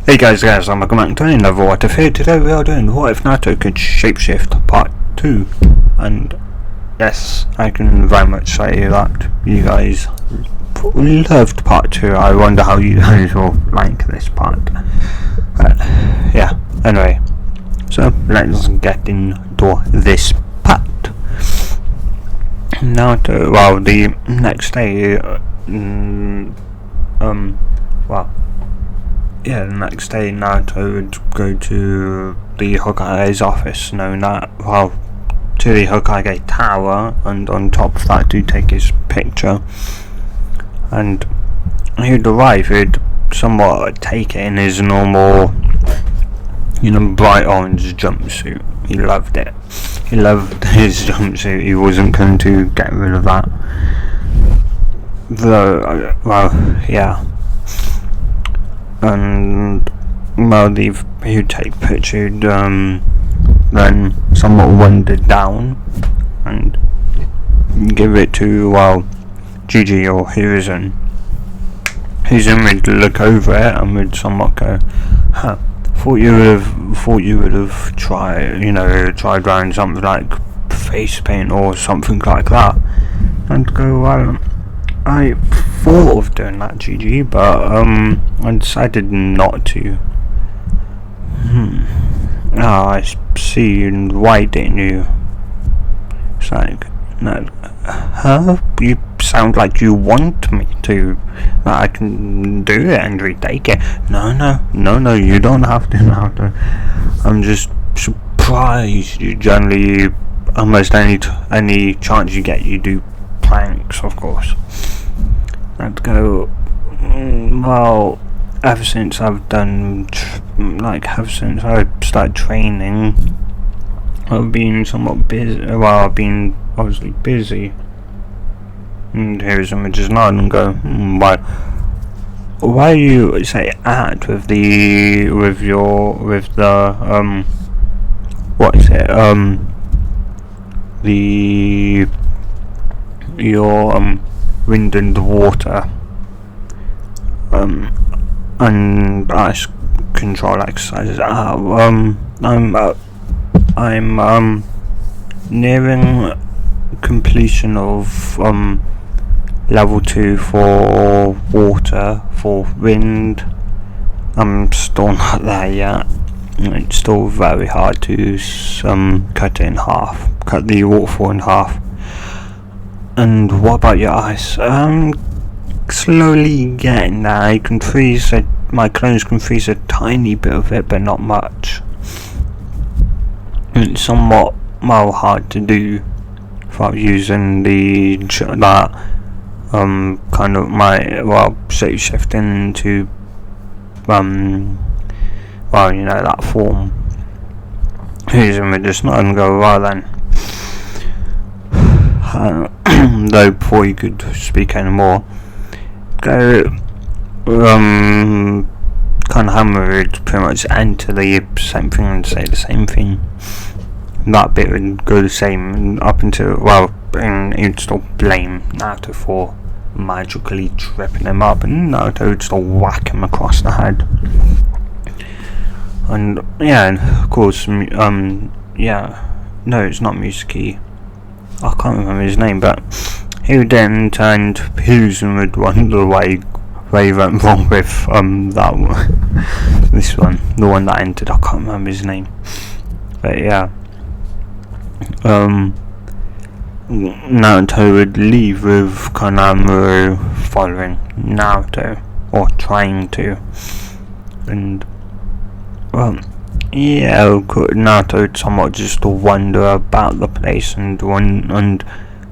Hey guys, I'm welcome back to another What If here. Today we are doing What If Naruto Could Shapeshift Part 2. And yes, I can very much say that you guys loved Part 2. I wonder how you guys will like this part. But yeah, anyway. So let's get into this part. Naruto, well, the next day, the next day Naruto would go to the Hokage's office, to the Hokage Tower, and on top of that to take his picture. And he'd arrive, he'd somewhat take it in his normal, bright orange jumpsuit. He loved it. He loved his jumpsuit. He wasn't going to get rid of that. And he'd take picture, then somewhat wander down and give it to Gigi or Hiruzen. Hiruzen would look over it and would somewhat go, thought you would have tried around something like face paint or something like that. And go, I thought of doing that, Gigi, but I decided not to. I see. And why didn't you? It's like, no, you sound like you want me to. That I can do it and retake it. No, you don't have to now. I'm just surprised. You generally, almost any chance you get, you do planks, of course. I'd go, ever since I've started training, I've been somewhat busy. I've been obviously busy. And here's images now and go, why you say act with your wind and water and ice control exercises. I'm nearing completion of level 2 for water. For wind, I'm still not there yet. It's still very hard to cut the waterfall in half. And what about your ice? Slowly getting there. I can freeze it. My clones can freeze a tiny bit of it, but not much. It's somewhat hard to do without using shape shifting into that form. Using it just not and go then. Though before you could speak anymore, Hammer would pretty much enter the same thing and say the same thing. That bit would go the same up until he'd still blame Naruto for magically tripping him up, and Naruto would still whack him across the head. And of course, no, it's not Musiki. I can't remember his name, but he would then turn to Hiruzen would wonder why he went wrong with that one. This one, the one that entered, I can't remember his name. But Naruto would leave with Kanamaru following Naruto, or trying to. And Naruto would somewhat just wonder about the place and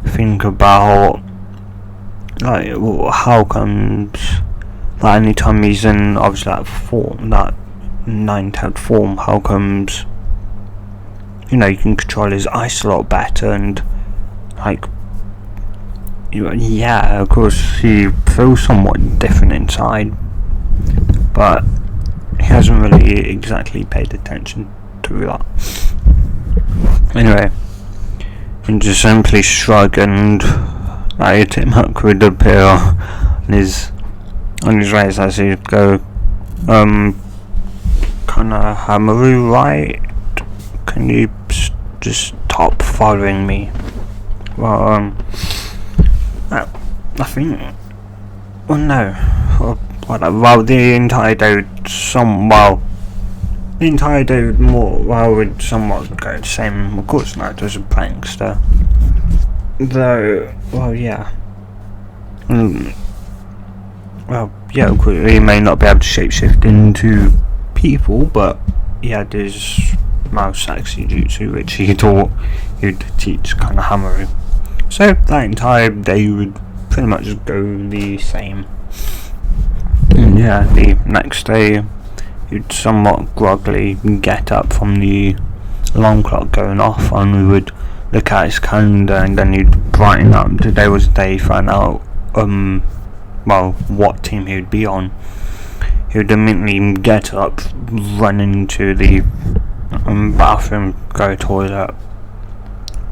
think about how comes that anytime he's in obviously that form, that 9-tailed form, how comes you can control his ice a lot better, and of course he feels somewhat different inside, but he hasn't really exactly paid attention to that. Anyway, and just simply shrug, and Tim Hook would appear on his race as he'd go, kinda hammery, right? Can you just stop following me? Well, I think, well, no, well, the entire day would the entire day would would somewhat go the same. Of course, Naruto's a prankster, though. Well, yeah. Well, yeah, of course, he may not be able to shapeshift into people, but he had his mouse sexy jutsu, which he thought he'd teach kind of Hamaru. So that entire day would pretty much go the same. And yeah, the next day he'd somewhat groggily get up from the alarm clock going off, and we would look at his calendar, and then he'd brighten up. Today was the day he found out well, what team he would be on. He would immediately get up, run into the bathroom, go to the toilet,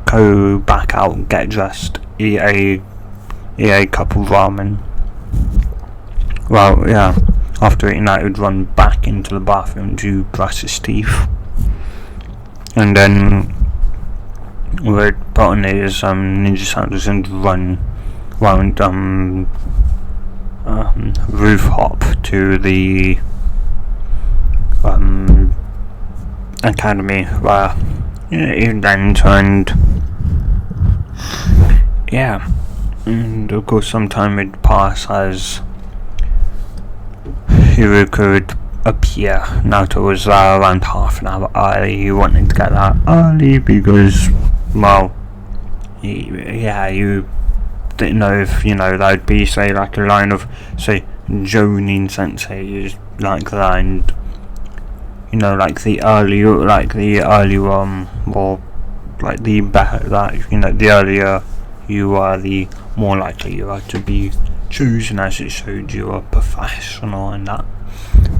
go back out, get dressed, eat a cup of ramen. Well, yeah, after eating that, he would run back into the bathroom to brush his teeth, and then would put on his ninja sandals and run round roof hop to the academy, where he then turned, yeah, and of course some time would pass as Hiruka would appear. Naruto was there around half an hour early. He wanted to get that early because, well, you didn't know if, that would be, say, like a line of, say, Jonin Sensei, like that, and, like the early or like the better that, the earlier you are, the more likely you are to be chosen, as it showed you a professional and that.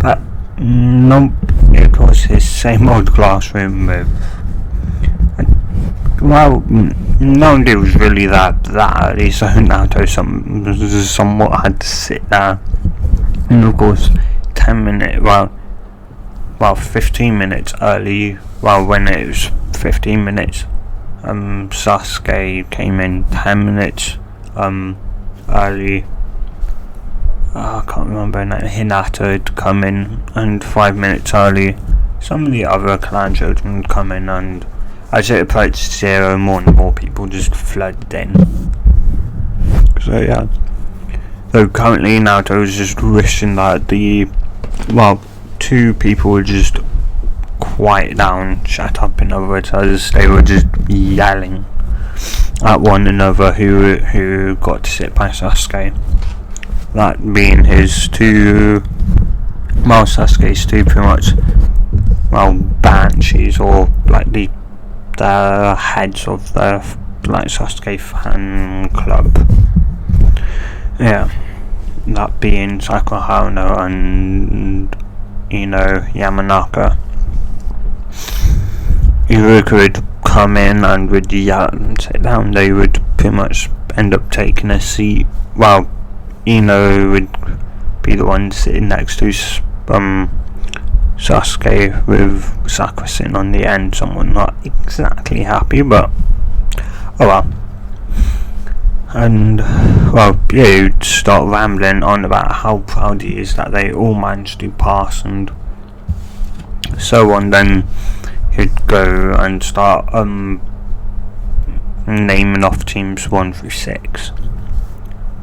But, no, it was his same old classroom with, well, nobody was really that early, so Naruto somewhat had to sit there. And of course, 15 minutes early, when it was 15 minutes, Sasuke came in 10 minutes early. I can't remember, Hinata had come in, and 5 minutes early. Some of the other clan children would come in, and as it approached 0, more and more people just flooded in. So yeah. So currently Naruto is just wishing that two people would just quiet down, shut up, in other words, as they were just yelling at one another who got to sit by Sasuke. That being his two, Sasuke's two pretty much, banshees, or like the heads of the Sasuke fan club. Yeah, that being Sakuhano and Yamanaka. Iruka would come in and would yell and sit down. They would pretty much end up taking a seat. Well, would be the one sitting next to Sasuke, with Sakura sitting on the end. Someone not exactly happy, but oh well. And you'd start rambling on about how proud he is that they all managed to pass and so on. Then he'd go and start naming off teams 1 through 6.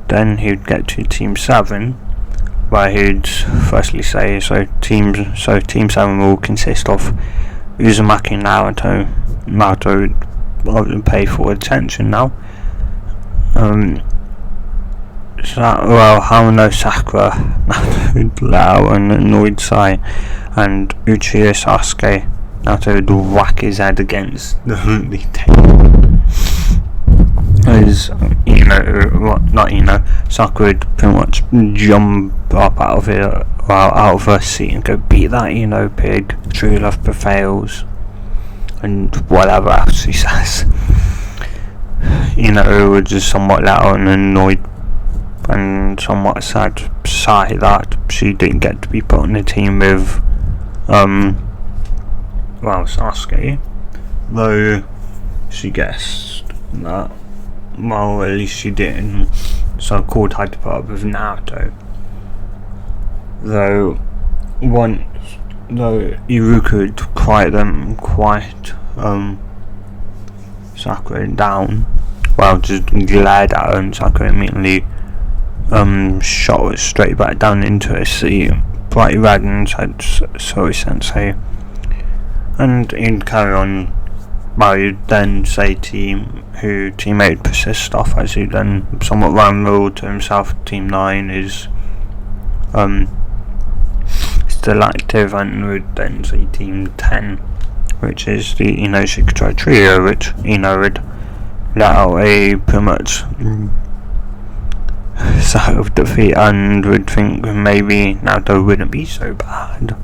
Then he'd get to team 7, where he'd firstly say, team 7 will consist of Uzumaki and Naruto. Naruto would pay full attention now. Hamano, Sakura, Naruto would allow an annoyed sigh, and Uchiha Sasuke, Naruto would whack his head against the table. As Sakura would pretty much jump up out of her seat and go, "Beat that, pig, true love prevails," and whatever else he says. Would just somewhat let out an annoyed and somewhat sad sigh that she didn't get to be put on the team with Sasuke, though she guessed that, well, at least she didn't, so called had to put up with Naruto. Though Iruka had quiet Sakura down, well, just glared at her, and Sakura immediately shot her straight back down into her seat, bright red, and said, "Sorry, Sensei." And he'd carry on. Well, he'd then say teammate persist off, as he then somewhat rambled to himself. Team 9 is still active, and would then say Team 10, which is the Inoshikatri trio, which would let out a pretty much sigh of defeat, and would think maybe Naruto wouldn't be so bad.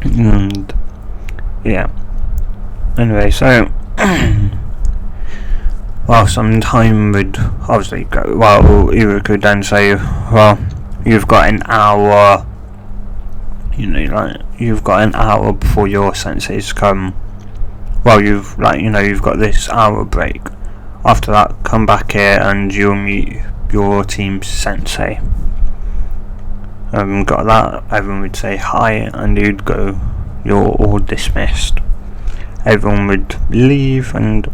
And yeah. Anyway, so some time would obviously go. Well, Iruka could then say, "Well, you've got an hour. You've got an hour before your senseis come. Well, you've got this hour break. After that, come back here and you'll meet your team's sensei." Got that? Everyone would say hi, and you'd go, "You're all dismissed." Everyone would leave, and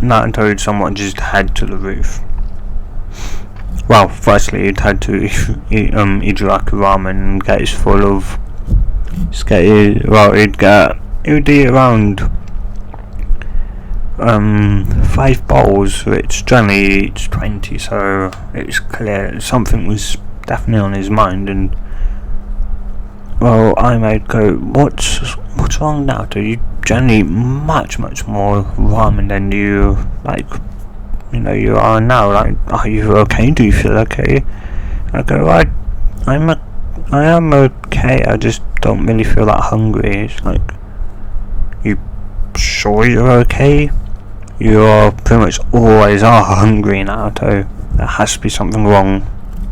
Naruto would somewhat just head to the roof. Well, firstly, he'd head to Ijaraki Ramen and get his full of. He'd eat around 5 bowls, which generally eats 20, so it's clear something was definitely on his mind. And well, I might go, what's wrong now? Do you generally much more ramen than you you are now? Like, are you okay? Do you feel okay? I go, I am okay. I just don't really feel that hungry. It's like, you sure you're okay? You pretty much always are hungry, Naruto. There has to be something wrong.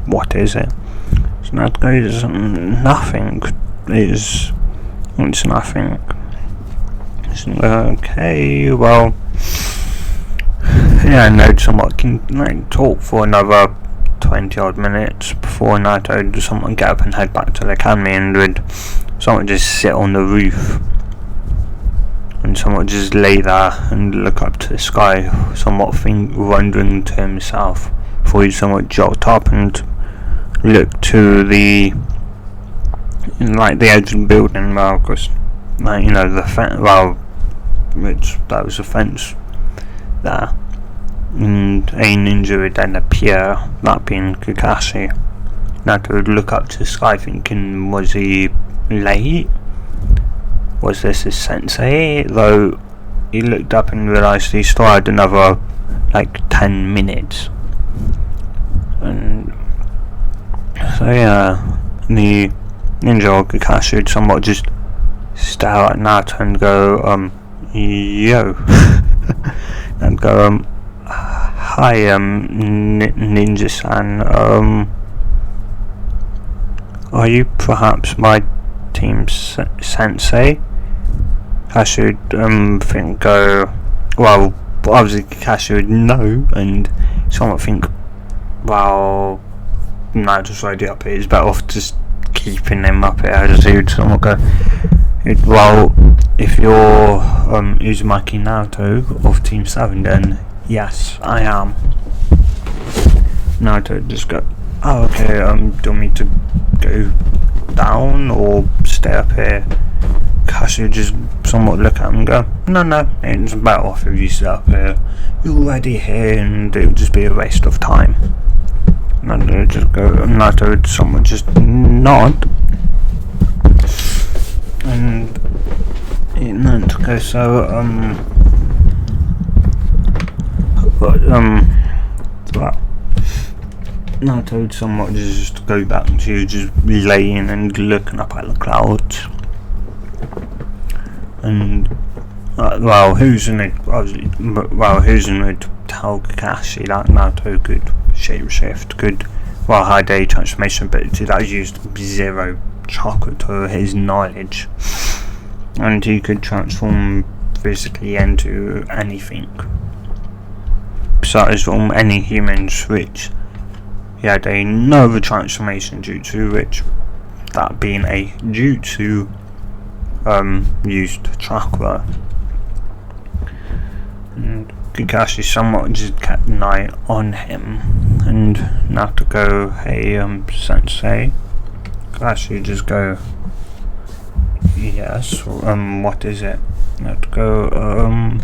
What is it? So Naruto, it's nothing. It's nothing. It's okay. Well, yeah, no, somewhat can talk for another 20 odd minutes before Naruto would somewhat get up and head back to the academy, and would somewhat just sit on the roof and somewhat just lay there and look up to the sky, somewhat wondering to himself, before he'd somewhat jolt up and look to the edge of the building. Well, of course, the fence. Well, which that was a fence there, and a ninja would then appear, that being Kakashi. Naruto would look up to the sky, thinking, was he late? Was this his sensei? Though he looked up and realised he still had another 10 minutes. And so yeah, the ninja or Kakashi would somewhat just stare at Naruto and go, yo. And go, hi, Ninja-san, are you perhaps my team's sensei? Kakashi would well, obviously Kakashi would know, and someone would think, well, Naruto's already up here, it's better off just keeping him up here. As he would somewhat go, well, if you're Uzumaki Naruto of Team 7, then yes, I am. Naruto would just go, oh, okay, do you want me to go down or stay up here? Kakashi would just somewhat look at him and go, no, it's better off if you stay up here. You're already here, and it would just be a waste of time. Naruto would just go, Naruto would somewhat just nod, and Naruto go, so Naruto would somewhat just go back to just laying and looking up at the clouds. And Hiruzen would tell Kakashi that Naruto could shapeshift, had a transformation ability that used 0 chakra to his knowledge, and he could transform physically into anything, besides from any humans, which he had another transformation jutsu, which that being a jutsu used chakra. And Kakashi somewhat just kept an eye on him, and Naruto hey sensei. Kakashi just go, yes, what is it? Naruto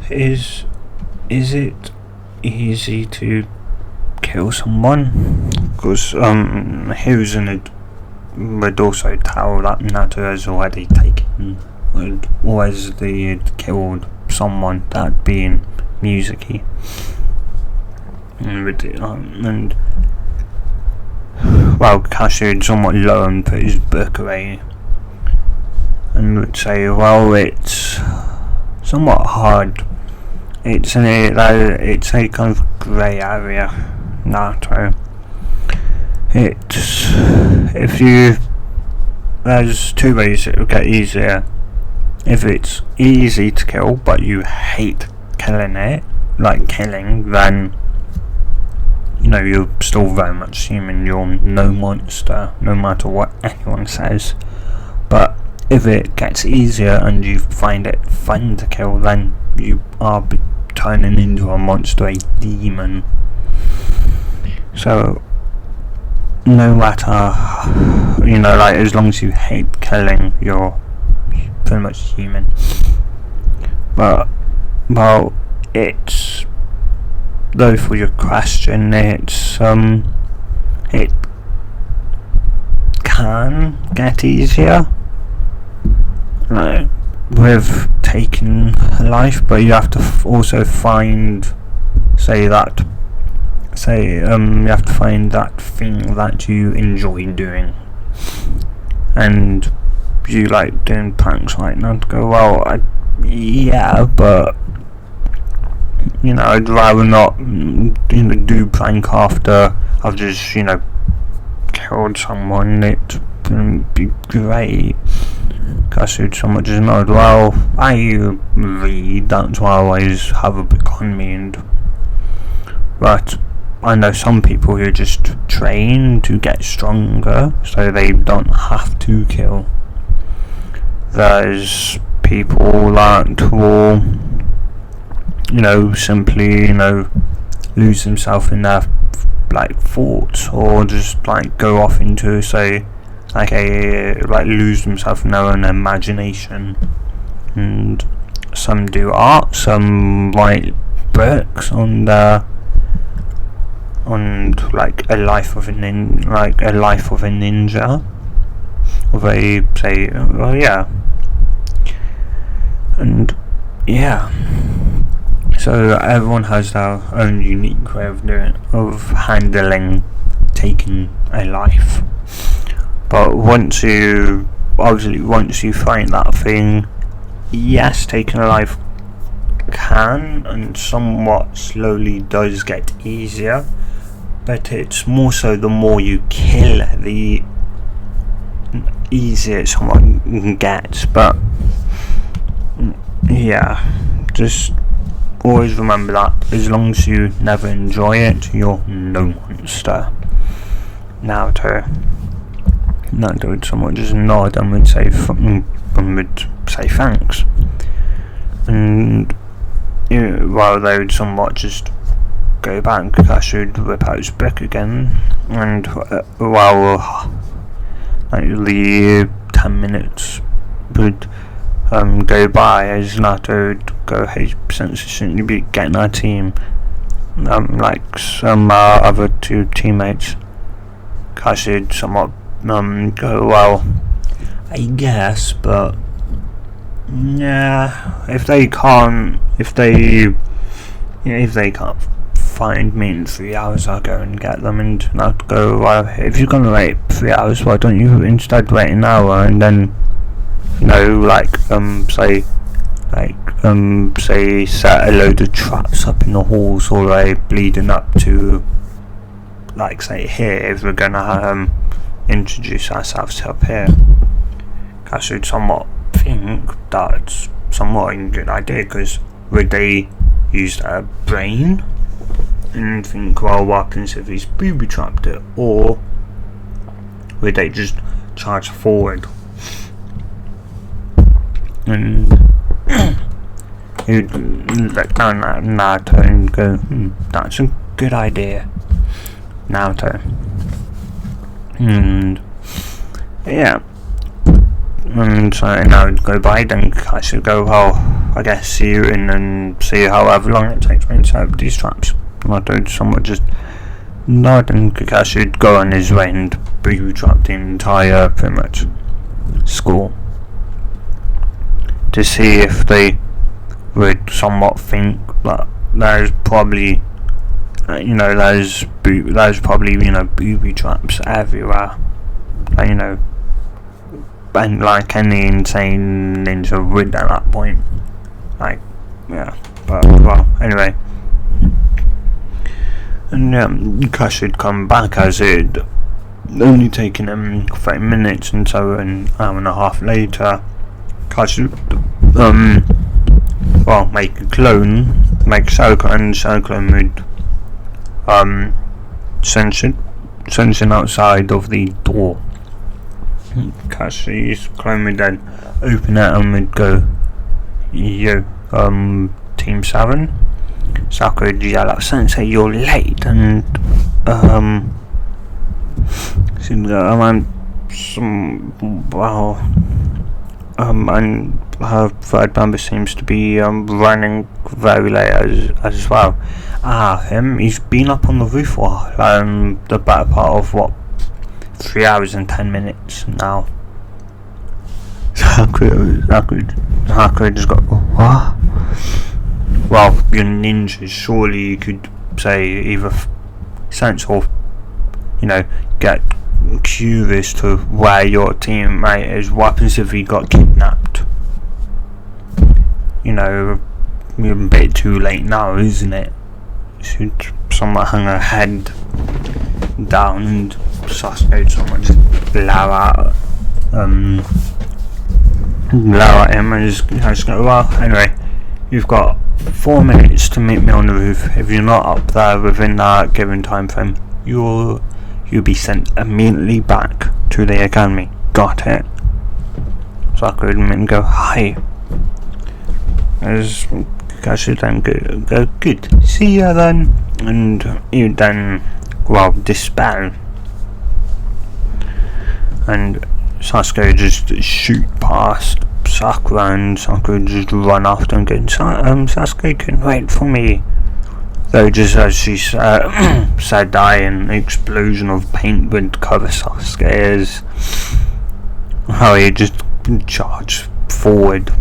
is it easy to kill someone? Because Hiruzen would also tell that Naruto has already killed someone, that being Mizuki. And well, Kakashi would somewhat lower and put his book away and would say, well, it's somewhat hard. It's a kind of grey area, Naruto. There's two ways it will get easier. If it's easy to kill, but you hate killing it, then you're still very much human. You're no monster, no matter what anyone says. But if it gets easier and you find it fun to kill, then you are turning into a monster, a demon. So no matter, as long as you hate killing, you're pretty much human. But, well, it's, though for your question, it's, it can get easier, with taking a life, but you have to also find, you have to find that thing that you enjoy doing, and you like doing pranks right now to go, well, yeah, but I'd rather not do prank after I've just killed someone. It wouldn't be great. Because someone just know, well, I read, that's why I always have a book on me, but I know some people who just train to get stronger so they don't have to kill. There's people that will simply lose themselves in their thoughts, or just go off into lose themselves in their own imagination. And some do art, some write books on a life of a ninja, of so everyone has their own unique way of handling taking a life. But once you find that thing, yes, taking a life can and somewhat slowly does get easier, but it's more so the more you kill, the easier someone gets. But yeah, just always remember that as long as you never enjoy it, you're no monster. Naruto would somewhat just nod and would say thanks, and while they would somewhat just go back, Kakashi would whip out his book again, and while the 10 minutes would go by, as Naruto would go, hey, since shouldn't you be getting our team, some other two teammates, Kakashi would somewhat go, well, I guess, but yeah, if they can't find me in 3 hours, I'll go and get them. And not go, well, if you're gonna wait 3 hours, why don't you instead wait an hour and then say set a load of traps up in the halls, or leading up to like say here, if we're gonna introduce ourselves up here, I should somewhat think that's somewhat a good idea, because would they use their brain and think, well, what happens if he's booby trapped it, or would they just charge forward and you'd look down at Naruto and go, that's a good idea, Naruto. And yeah, and so now I'd go by, then I should go, well, I guess see you in and see however long it takes me to set up these traps. I don't somewhat just nod, and Kakashi would go on his way and booby trap the entire, pretty much, school, to see if they would somewhat think that there's probably, there's probably, booby traps everywhere, and like any insane ninja would at that point, but well, anyway. And Kakashi would come back, as it only taken him 30 minutes, and so an hour and a half later, Kakashi would make a clone, make Shoko, and Shoko would sensing outside of the door. Kakashi's clone would then open it and would go, yo, Team 7. Sakura would yell out, Sensei, you're late, and and her third member seems to be running very late as well. He's been up on the roof for the better part of 3 hours and 10 minutes now. Sakura just got, what? Well, you're ninjas, surely you could say either sense or, get curious to where your teammate is. What happens if he got kidnapped? You're a bit too late now, isn't it? Should someone hang her head down and Sasuke someone just blow at him and just go, well, anyway, you've got 4 minutes to meet me on the roof. If you're not up there within that given time frame, you'll be sent immediately back to the academy. Got it? Sakura would go, hi. As Kakashi then go, good, see ya then. And you then, dispel. And Sasuke just shoot past Sakura, and Sakura just run after and go, Sasuke can wait for me. Though just as she said that, an explosion of paint would cover Sasuke as how he just charged forward,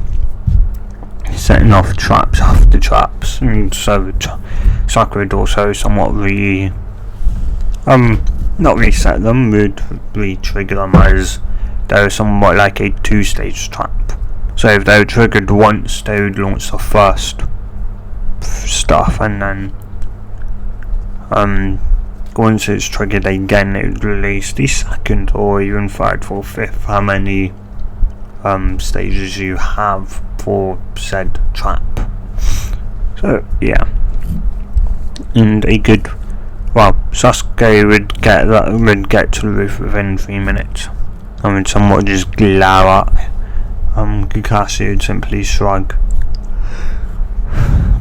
setting off traps after traps, and so Sakura would also somewhat not reset them, would re-trigger them, as they were somewhat like a 2-stage trap. So if they were triggered once, they would launch the first stuff, and then once it's triggered again, it would release the second or even third, fourth, fifth, how many stages you have for said trap. So yeah, and Sasuke would get to the roof within 3 minutes, and would somewhat just glow up. Kakashi would simply shrug,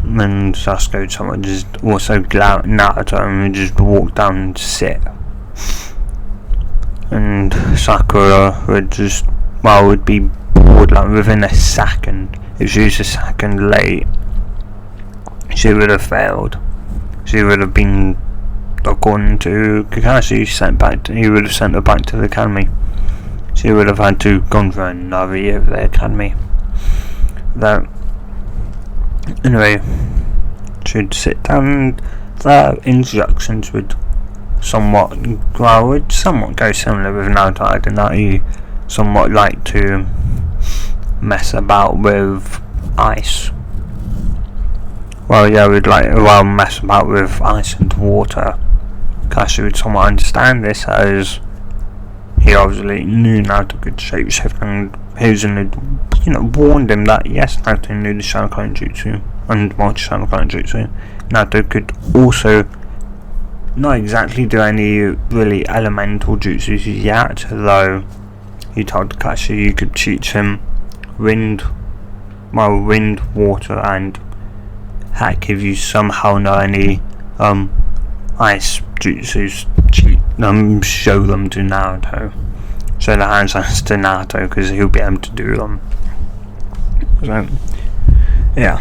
and Sasuke would somewhat just also glow at Naruto and would just walk down and sit. And Sakura would would be bored within a second. If she was a second late, she would have failed. She would have been, according to Kakashi, he would have sent her back to the academy. She would have had to gone for another year of the academy. Anyway, she'd sit down, and the instructions would somewhat go similar with Naruto, in that he somewhat like to mess about with ice. We'd mess about with ice and water, Kakashi would somewhat understand this, as he obviously knew Naruto could shapeshift, and Hiruzen had, warned him that yes, Naruto knew the Shadow Clone Jutsu and multi-Shadow Clone Jutsu. Naruto could also not exactly do any really elemental jutsus yet, though he told Kakashi you could teach him wind, water, and heck, if you somehow know any ice jutsus, show them to Naruto. Show the hand signs to Naruto, because he'll be able to do them. So, yeah.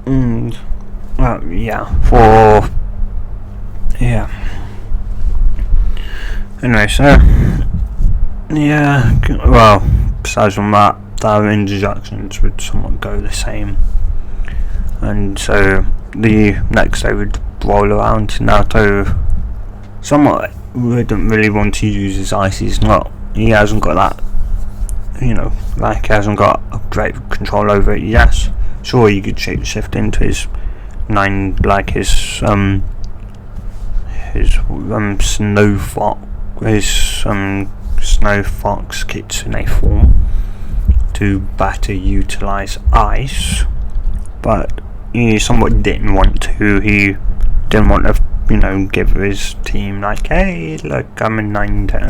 And, Anyway, so, besides from that, their introductions would somewhat go the same. And so, the next day would roll around. Naruto somewhat wouldn't really want to use his ice. He hasn't got that, he hasn't got a great control over it. Yes, sure, you could shapeshift into his snow fox kitsune form to better utilize ice, but he somewhat didn't want to. He didn't want to, give his team hey, look, I'm a nine-tailed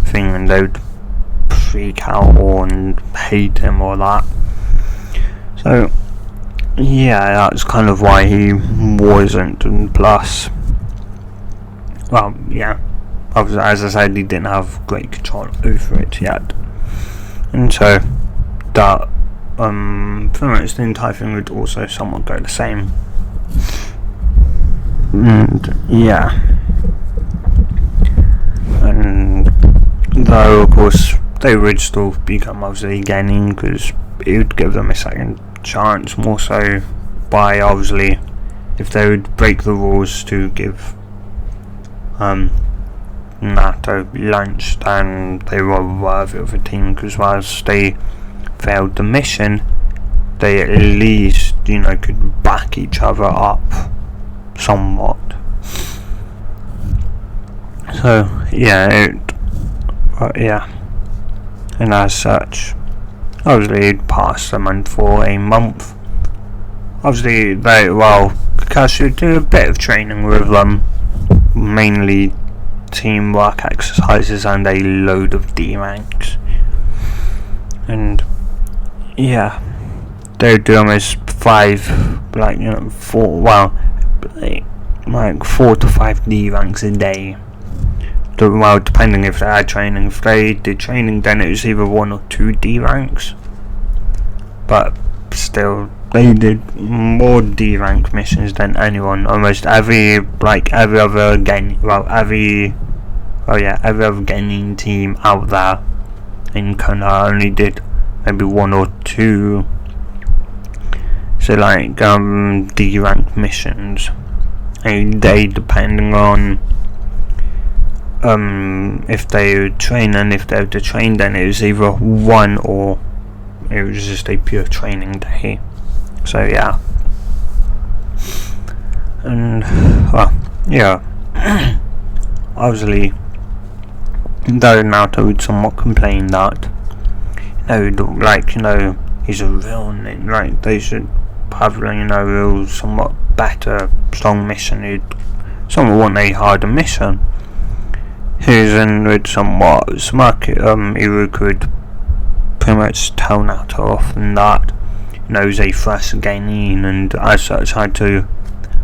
thing, and they'd freak out and hate him or that. So, yeah, that's kind of why he wasn't. And plus, as I said, he didn't have great control over it yet, and so that pretty much the entire thing would also somewhat go the same. And though of course they would still become obviously gaining, because it would give them a second chance, more so by obviously if they would break the rules to give Naruto lunch, then they were worthy of a team, because whilst they failed the mission, they at least could back each other up somewhat. So and as such, obviously it passed them, and for a month obviously Kakashi would do a bit of training with them, mainly teamwork exercises and a load of D ranks, and they would do almost 4 to 5 D ranks a day. Depending if they had training. If they did training, then it was either 1 or 2 D ranks. But still, they did more D rank missions than anyone. Almost every other gaming team out there in Konoha only did maybe 1 or 2. So D rank missions a day, depending on if they would train, and if they were to train, then it was either 1 or it was just a pure training day. So and obviously, though Naruto would somewhat complain that he's a villain, they should have real somewhat better strong mission. He'd somewhat want a harder mission. Hiruzen would somewhat smirk. Iruka would pretty much tell Naruto off, and that he's a fresh genin, and as such had to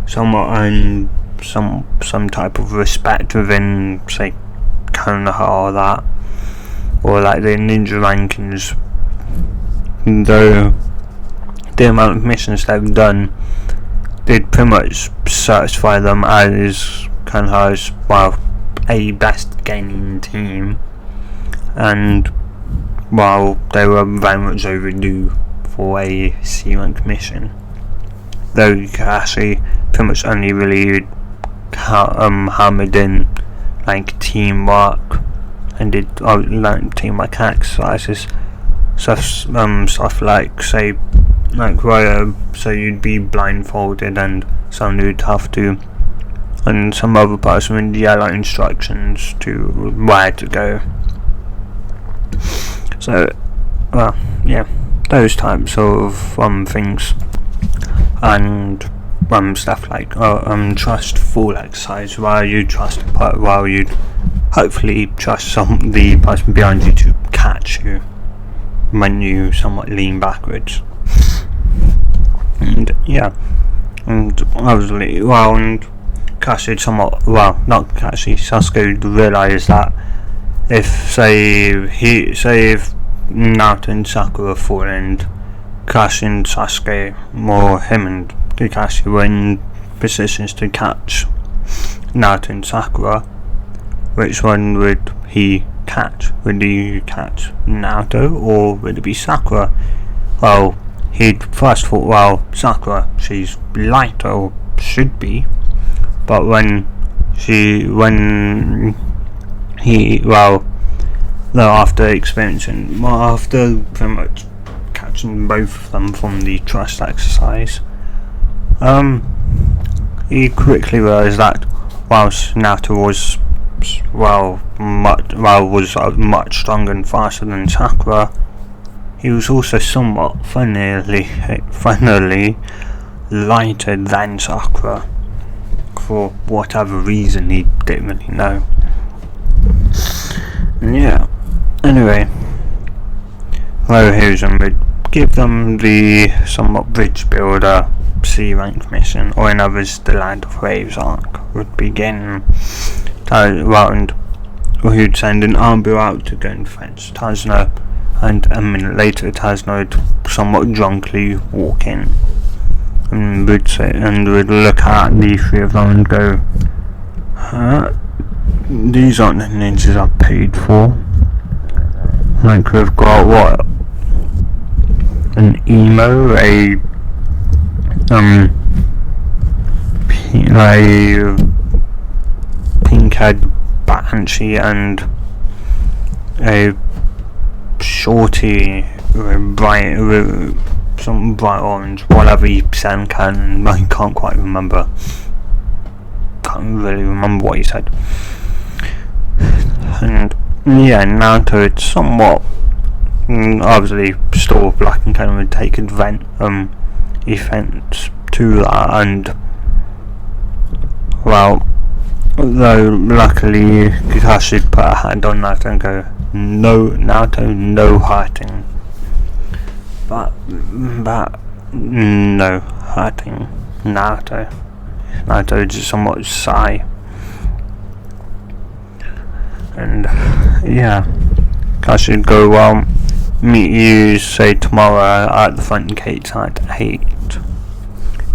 somewhat earn some type of respect within, say, Konoha or that, or the ninja rankings. Though the amount of missions they've done did pretty much certify them as Konoha's a best gaining team, and they were very much overdue for a C-rank mission. Though Kakashi pretty much only really hammered in teamwork and did teamwork exercises, stuff like, say, like where so you'd be blindfolded and someone would have to, and some other person would yell out instructions to where to go. So, well, yeah, those types of things, and stuff like trust fall exercise, while you hopefully trust the person behind you to catch you when you somewhat lean backwards. And yeah, and obviously, and Sasuke realised that if Naruto and Sakura fall, and Kakashi and Sasuke, or him and Kakashi, were in positions to catch Naruto and Sakura, which one would he catch? Would he catch Naruto, or would it be Sakura? Well, he'd first thought, well, Sakura, she's lighter, or should be, but after pretty much catching both of them from the trust exercise, he quickly realised that whilst Naruto was much stronger and faster than Sakura, he was also somewhat funnily lighter than Sakura, for whatever reason he didn't really know. Yeah, anyway, Hiruzen would give them the somewhat bridge builder C rank mission, or in others the Land of Waves arc would begin, and he'd send an army out to go and fetch Tazna, and a minute later Tazna would somewhat drunkenly walk in and would look at the three of them and go, these aren't the ninjas I paid for. Like, we've got what? An emo, a pink-haired banshee, and a shorty with some bright orange, whatever he said. I can't quite remember. Can't really remember what he said. And yeah, Naruto, it's somewhat obviously still Black and Ken would take offense to that, and well, though luckily Kakashi put a hand on Naruto and go, no, Naruto, no hurting, but no hurting Naruto just somewhat sigh. And yeah, Kakashi would go, well, meet you say tomorrow at the front gates at 8.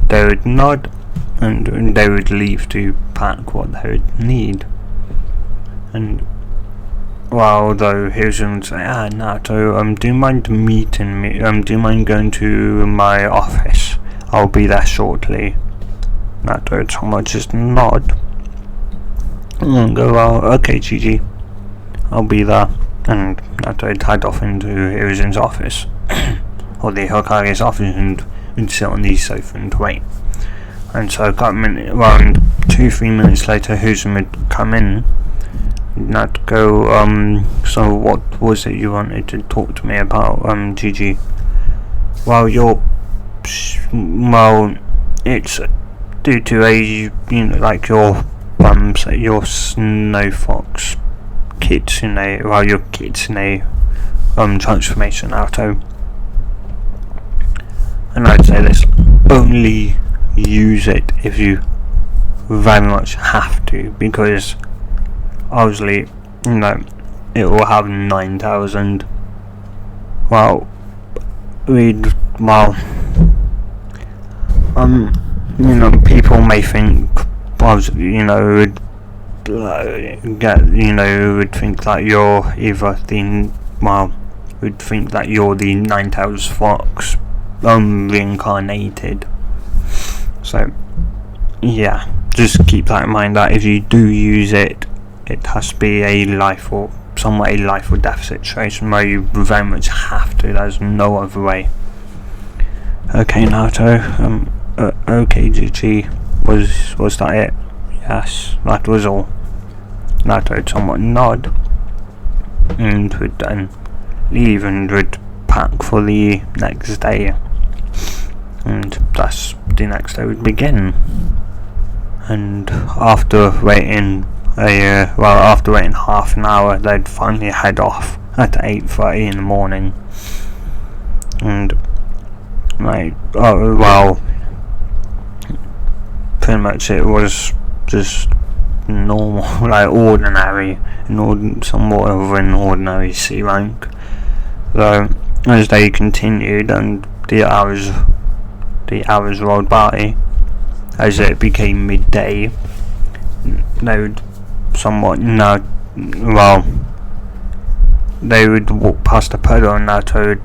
They would nod, and they would leave to pack what they would need. And well, though Hiruzen would say, Naruto, do you mind meeting me? Do you mind going to my office? I'll be there shortly. Naruto would somewhat just nod and go, well, okay, Gigi, I'll be there. And Naruto would head off into Hiruzen's office, or the Hokage's office, and sit on the sofa and wait. And so around 2-3 minutes later, Hiruzen would come in. Naruto go, so what was it you wanted to talk to me about, Gigi? Well, it's due to your Snow Fox Kitsune, your Kitsune transformation, Naruto. And I'd say this, only use it if you very much have to, because obviously, it will have 9,000. People may think, would think that you're either would think that you're the 9,000 Fox, reincarnated. So, yeah, just keep that in mind, that if you do use it, it has to be a life or death situation where you very much have to. There's no other way. Okay, Naruto. Okay, GG. Was that it? Yes, that was all. Naruto would somewhat nod and would then leave and would pack for the next day. And thus the next day would begin. And after waiting after waiting half an hour, they'd finally head off at 8:30 in the morning. And pretty much it was just normal, ordinary, somewhat of an ordinary C rank. Though as they continued and the hours rolled by, as it became midday, they would they would walk past the puddle, and Naruto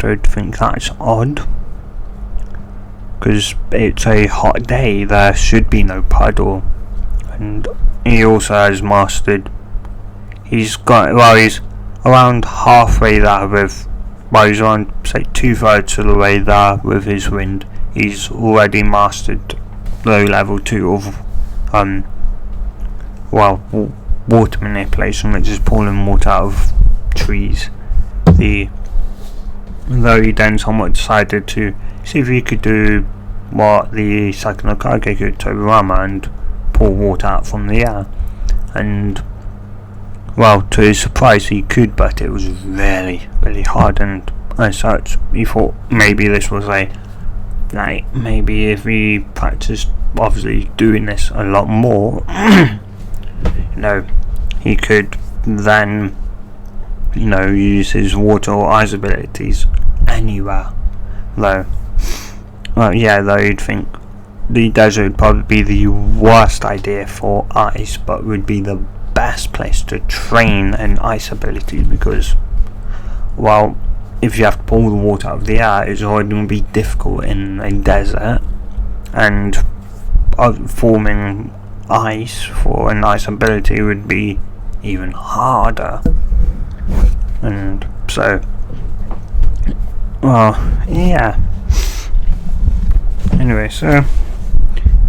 would think that's odd, because it's a hot day, there should be no puddle. And he also has mastered, he's around halfway there with, he's around, say, 2/3 of the way there with his wind. He's already mastered low level 2 of water manipulation, which is pulling water out of trees. Though he then somewhat decided to see if he could do what the second Hokage could, Tobirama, and pull water out from the air. And to his surprise he could, but it was really, really hard, and as such he thought maybe this was maybe if he practiced obviously doing this a lot more he could then use his water or ice abilities anywhere. Though you'd think the desert would probably be the worst idea for ice, but would be the best place to train an ice ability, because if you have to pull the water out of the air, it's already going to be difficult in a desert, and forming ice for an ice ability would be even harder. And so anyway, so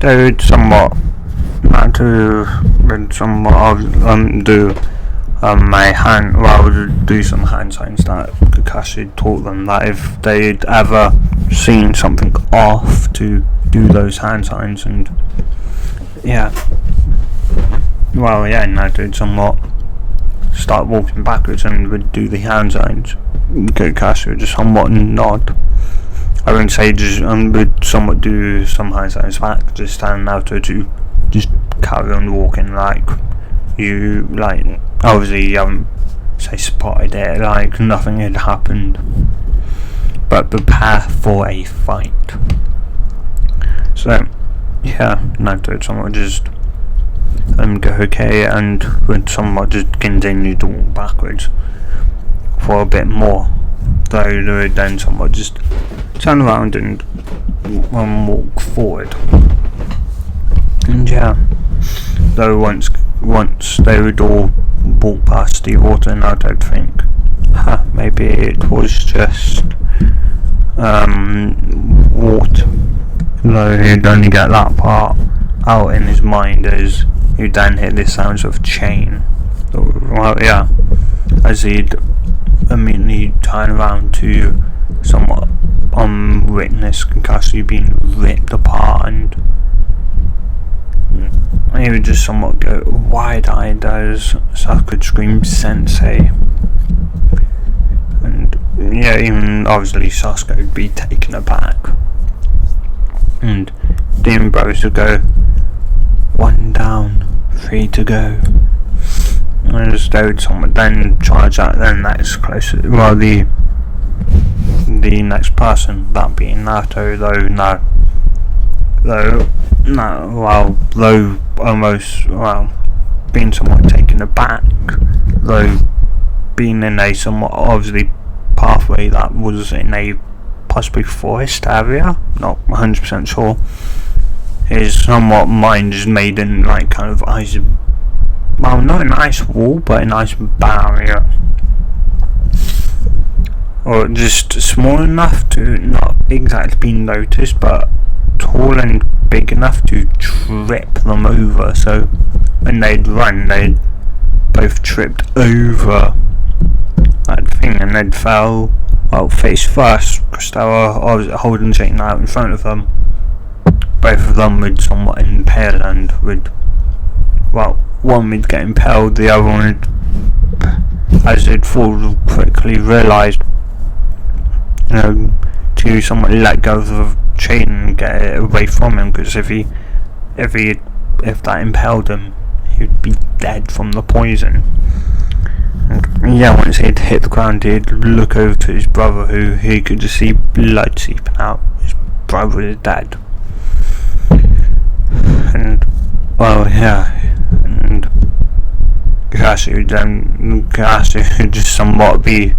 they would somewhat do some hand signs that Kakashi taught them, that if they'd ever seen something off, to do those hand signs. And Naruto somewhat start walking backwards and would do the hand signs. Kakashi would just somewhat nod. I wouldn't say would somewhat do some hand signs back, just telling Naruto to just carry on walking obviously you haven't spotted it, nothing had happened, but prepare for a fight. So Naruto would somewhat just go okay, and would somewhat just continue to walk backwards for a bit more, though they would then somewhat just turn around and walk forward. And though once they would all walk past the water, and I'd think, maybe it was just water. Though he'd only get that part out in his mind as he'd then hear the sounds of chain. As he'd immediately turn around to somewhat witness Kakashi being ripped apart, and he would just somewhat go wide-eyed as Sakura screamed "Sensei!" And even obviously Sasuke would be taken aback, and Demon Bros would go 1 down, 3 to go. And as they would somewhat then charge at the next closest, the next person, that being Naruto, though almost being somewhat taken aback, though being in a somewhat obviously pathway that was in a possibly forest area, not 100% sure. His somewhat mind is made in kind of ice, not an ice wall, but an ice barrier. or just small enough to not exactly be noticed, but tall and big enough to trip them over. So when they'd run, they'd both tripped over that thing and they'd fell, well, face first, because they were holding something out in front of them. Both of them would somewhat impale and would, well, one would get impaled, the other one would, as they'd fall, quickly realised, to somewhat let go of the chain and get it away from him, because if that impaled him, he'd be dead from the poison. And yeah, once he'd hit the ground, he'd look over to his brother, who he could just see blood seeping out. His brother is dead. And, well, yeah, and Kakashi would just somewhat be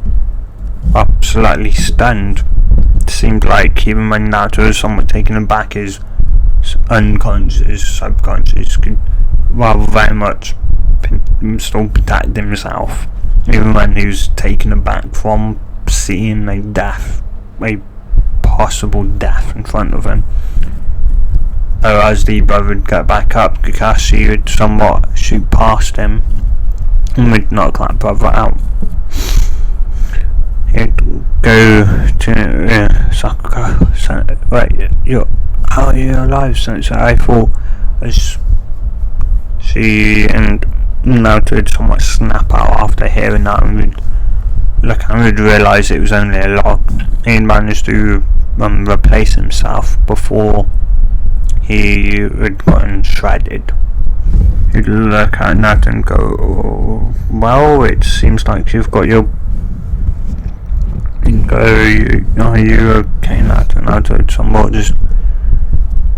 up slightly stunned. It seemed like even when Naruto was somewhat taken aback, his unconscious, subconscious could rather very much still protect himself, even when he was taken aback from seeing a possible death in front of him. As the brother would get back up, Kakashi would somewhat shoot past him and would knock that brother out. He'd go to Sakura, wait, how are you alive, Sensei? I thought as she and Naruto would somewhat snap out after hearing that and would look and would realise it was only a log. He'd managed to replace himself before he had gotten shredded. He'd look at Naruto and go, oh, well, it seems like you've got your... And go, are you okay, Naruto? Naruto would somewhat just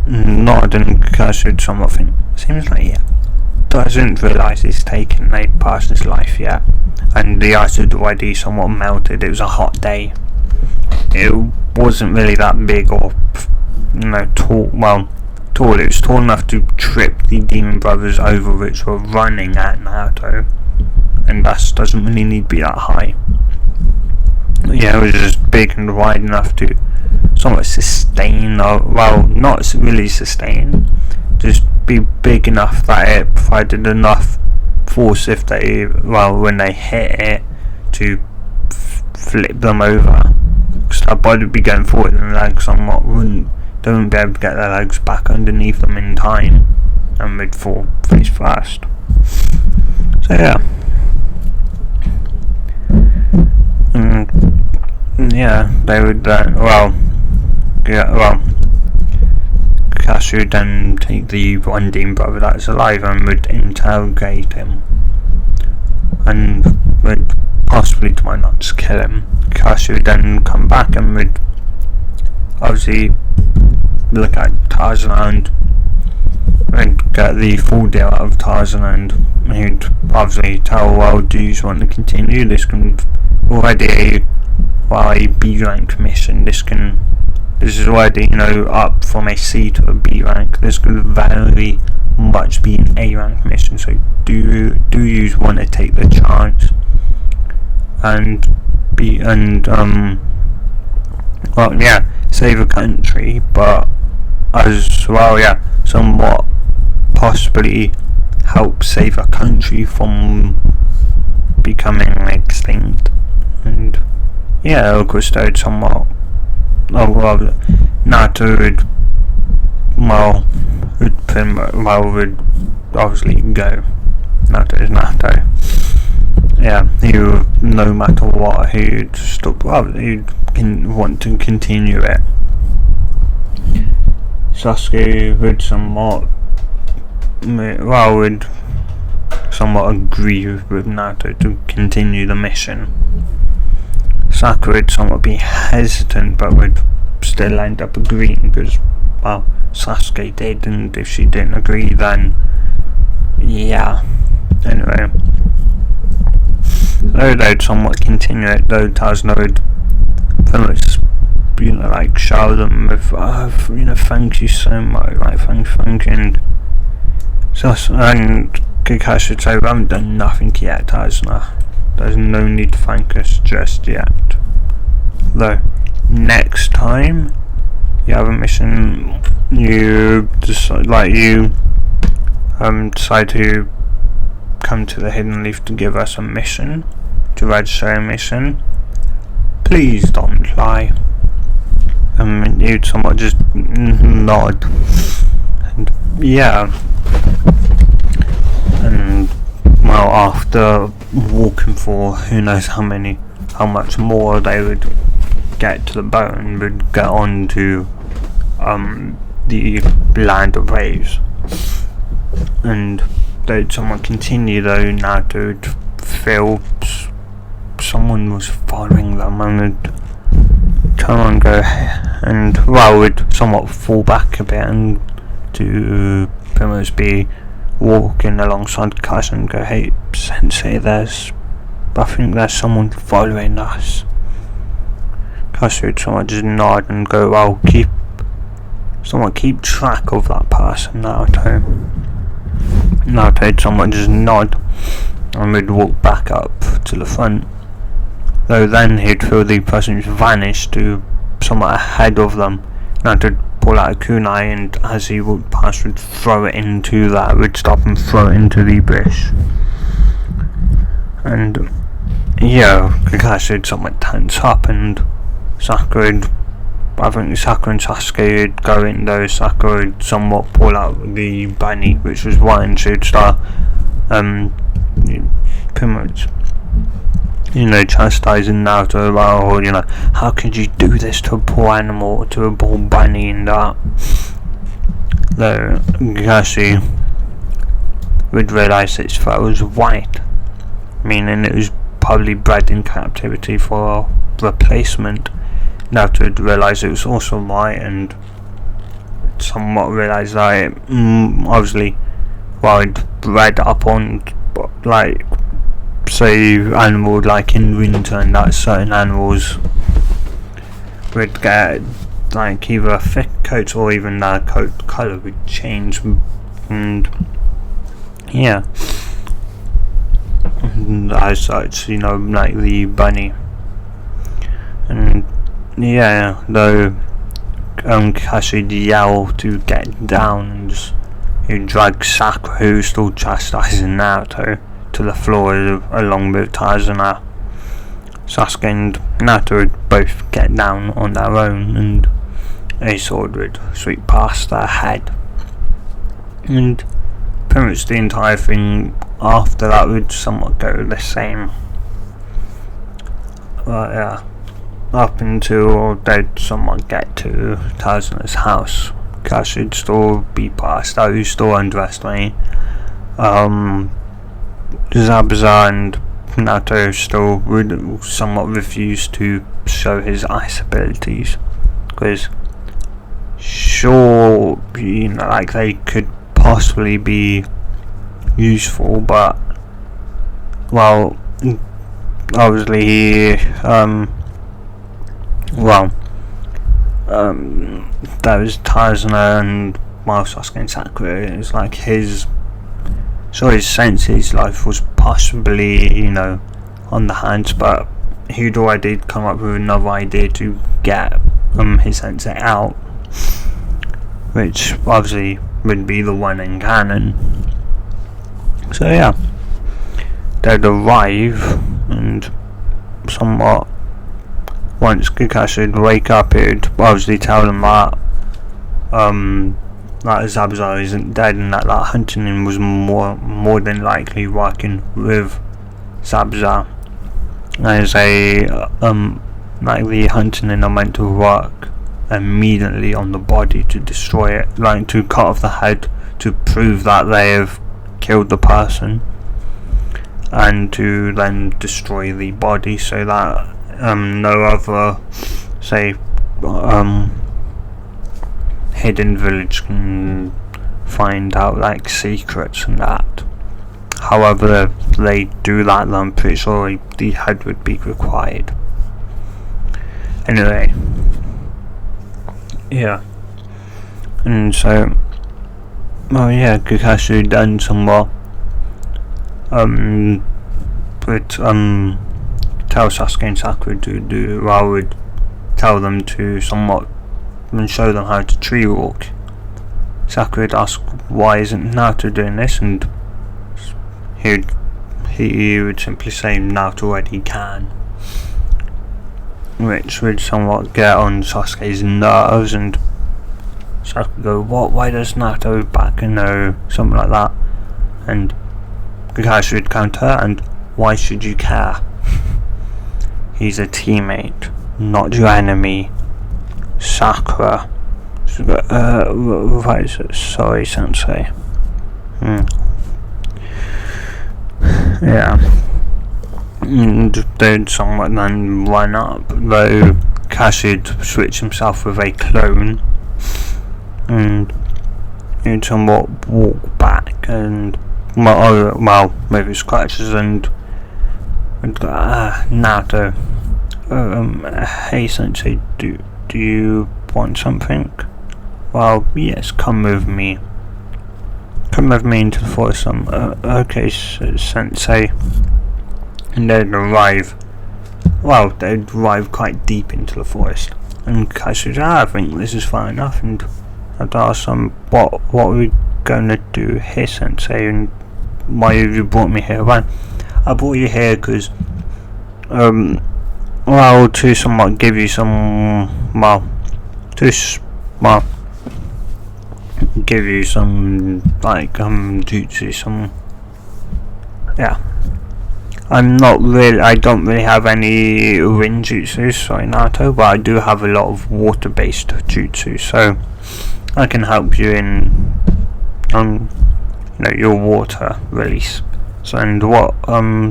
nod, and Kakashi would somewhat think, seems like he doesn't realise he's taken a person's life yet. And the ice had already somewhat melted. It was a hot day. It wasn't really that big or, tall. Well, tall. It was tall enough to trip the demon brothers over, which were running at Naruto, and thus doesn't really need to be that high. Yeah, it was just big and wide enough to somewhat sustain, or, well, not really sustain, just be big enough that it provided enough force if they, well, when they hit it, to flip them over. Because their body would be going forward and their legs somewhat they wouldn't be able to get their legs back underneath them in time, and would fall face first. So yeah. Yeah, they would Kakashi would then take the one demon brother that is alive and would interrogate him, and would possibly try not to kill him. Kakashi would then come back and would obviously look at Tarzan and get the full deal out of Tarzan, and he'd obviously tell, well, do you want to continue? This can already a B rank mission. This is already, up from a C to a B rank. This could very much be an A rank mission. So do you want to take the chance and save a country, but as well, somewhat possibly help save a country from becoming extinct. And of course they would somewhat, Naruto would obviously go. Naruto is Naruto. Yeah, he would, no matter what, he'd stop. Well, he'd want to continue it. Sasuke would somewhat agree with Naruto to continue the mission. Sakura would somewhat be hesitant, but would still end up agreeing because, well, Sasuke did, and if she didn't agree, then yeah. Anyway, though they'd somewhat continue it, though Tarzan would pretty much, shower them with, thank you so much, thank you, and Kakashi would say, we haven't done nothing yet, Tarzan. There's no need to thank us just yet. And Sasuke would somewhat be hesitant, but would still end up agreeing because, well, Sakura did, and if she didn't agree, then yeah. Anyway, though they'd somewhat continue it, though Tarzan would, thank you so much, thank you, and the next time you have a mission, you decide, decide to come to the Hidden Leaf to give us a mission, to register a mission, please don't lie. You'd somewhat just nod, and yeah, and well, after walking for who knows how much more, they would get to the boat and would get on to the land of waves, and they'd somewhat continue though. Now to feel someone was following them, and would turn and go, and well, would somewhat fall back a bit and to pretty much be walking alongside Kaz and go, hey Sensei, I think there's someone following us. Kaz would somewhat just nod and go, well, keep track of that person, Naruto. Naruto'd somewhat just nod and would walk back up to the front, though then he'd feel the person vanish to somewhat ahead of them. Naruto'd pull out a kunai, and as he walked past would throw it into that, would stop and throw it into the bush. And yeah, Kakashi would somewhat tense up, and Sakura and Sasuke would go in, though Sakura would somewhat pull out the bunny, which was one, so she'd start pretty much chastising Naruto about, how could you do this to a poor animal, to a poor bunny, and that. Though Kakashi would realise its fur was white, meaning it was probably bred in captivity for replacement. Naruto would realise it was also white, and somewhat realise that it obviously, it bred up on, say, animal in winter, and that certain animals would get either thick coats, or even their coat colour would change, and yeah, and as such, the bunny. And yeah, though Kakashi would yell to get down, and just he'd drag Sakura, who's still chastising Naruto, to the floor along with Tazuna. Sasuke and Naruto would both get down on their own, and a sword would sweep past their head, and pretty much the entire thing after that would somewhat go the same. But yeah, up until they'd somewhat get to Tazuna's house, Kakashi would still be past out, who's still underestimating Zabuza, and Naruto still would somewhat refuse to show his ice abilities, because sure, they could possibly be useful, but obviously that was Tazuna, and Sasuke and Sakura, it was his sense's life was possibly, on the hands, but he'd already come up with another idea to get his sensei out, which obviously would be the one in canon. So yeah, they'd arrive, and somewhat once Kakashi would wake up, it would obviously tell them that Zabuza isn't dead, and that Hunting was more than likely working with Zabuza, as the Hunting are meant to work immediately on the body to destroy it, to cut off the head to prove that they have killed the person, and to then destroy the body so that no other, say, hidden village can find out secrets and that. However, if they do that, then I'm pretty sure the head would be required. Anyway, yeah, and so, Kakashi done somewhat would tell Sasuke and Sakura to do, would tell them to somewhat and show them how to tree walk. Sakura would ask, why isn't Naruto doing this? And he would simply say Naruto already can, which would somewhat get on Sasuke's nerves, and Sakura would go, what, why does Naruto back and know, something like that, and Kakashi would counter, and why should you care? He's a teammate, not your enemy. Sakura. Right, sorry, Sensei. Yeah. And they'd somewhat then run up, though Kashid switch himself with a clone, and he'd somewhat walk back and maybe scratches and Naruto. Hey Sensei, do you want something? Well, yes, come with me. Come with me into the forest. Okay, Sensei. And they'd arrive. Well, they'd arrive quite deep into the forest. And Kai says, I think this is far enough. And I'd ask them, what are we going to do here, Sensei? And why have you brought me here? Well, I brought you here because, to somewhat give you some, give you some, jutsu, some, yeah. I don't really have any wind jutsu, sorry Naruto, but I do have a lot of water-based jutsu, so I can help you in, your water release. So, and what,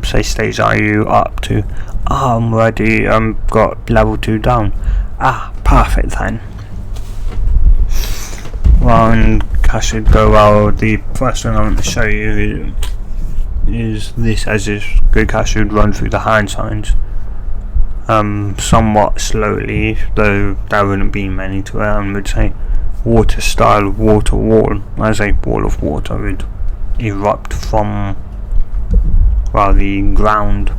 say stage are you up to? I'm already, got level 2 down. Perfect then. Well, and Cash should go, well, the first one I want to show you is this, as if Cash would run through the hand signs, somewhat slowly, though there wouldn't be many to it, and would say water style water wall, as a wall of water would erupt from, the ground.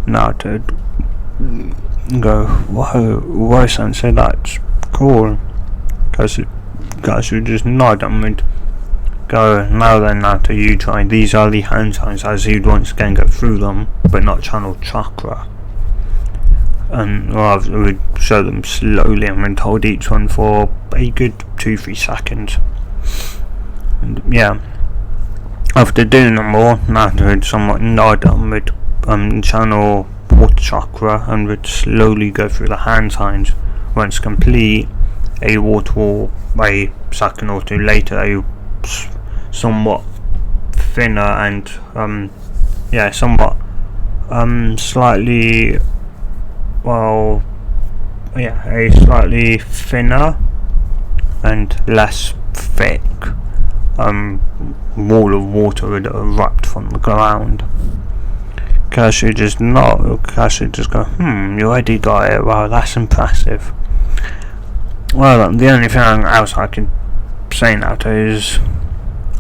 Now to go, whoa, Sensei, that's cool. Guys would just nod and would go, now then, Naruto, you try. These are the hand signs, as he'd once again go through them, but not channel chakra. And rather would show them slowly and would hold each one for a good 2-3 seconds. And yeah, after doing them all, Naruto would somewhat nod and would channel water chakra and would slowly go through the hand signs. Once complete, a water wall, a second or two later, a somewhat thinner and somewhat slightly a slightly thinner and less thick wall of water would erupt from the ground. Cash would just not. Cash would just go, you already got it. Wow, that's impressive. Well, the only thing else I can say now is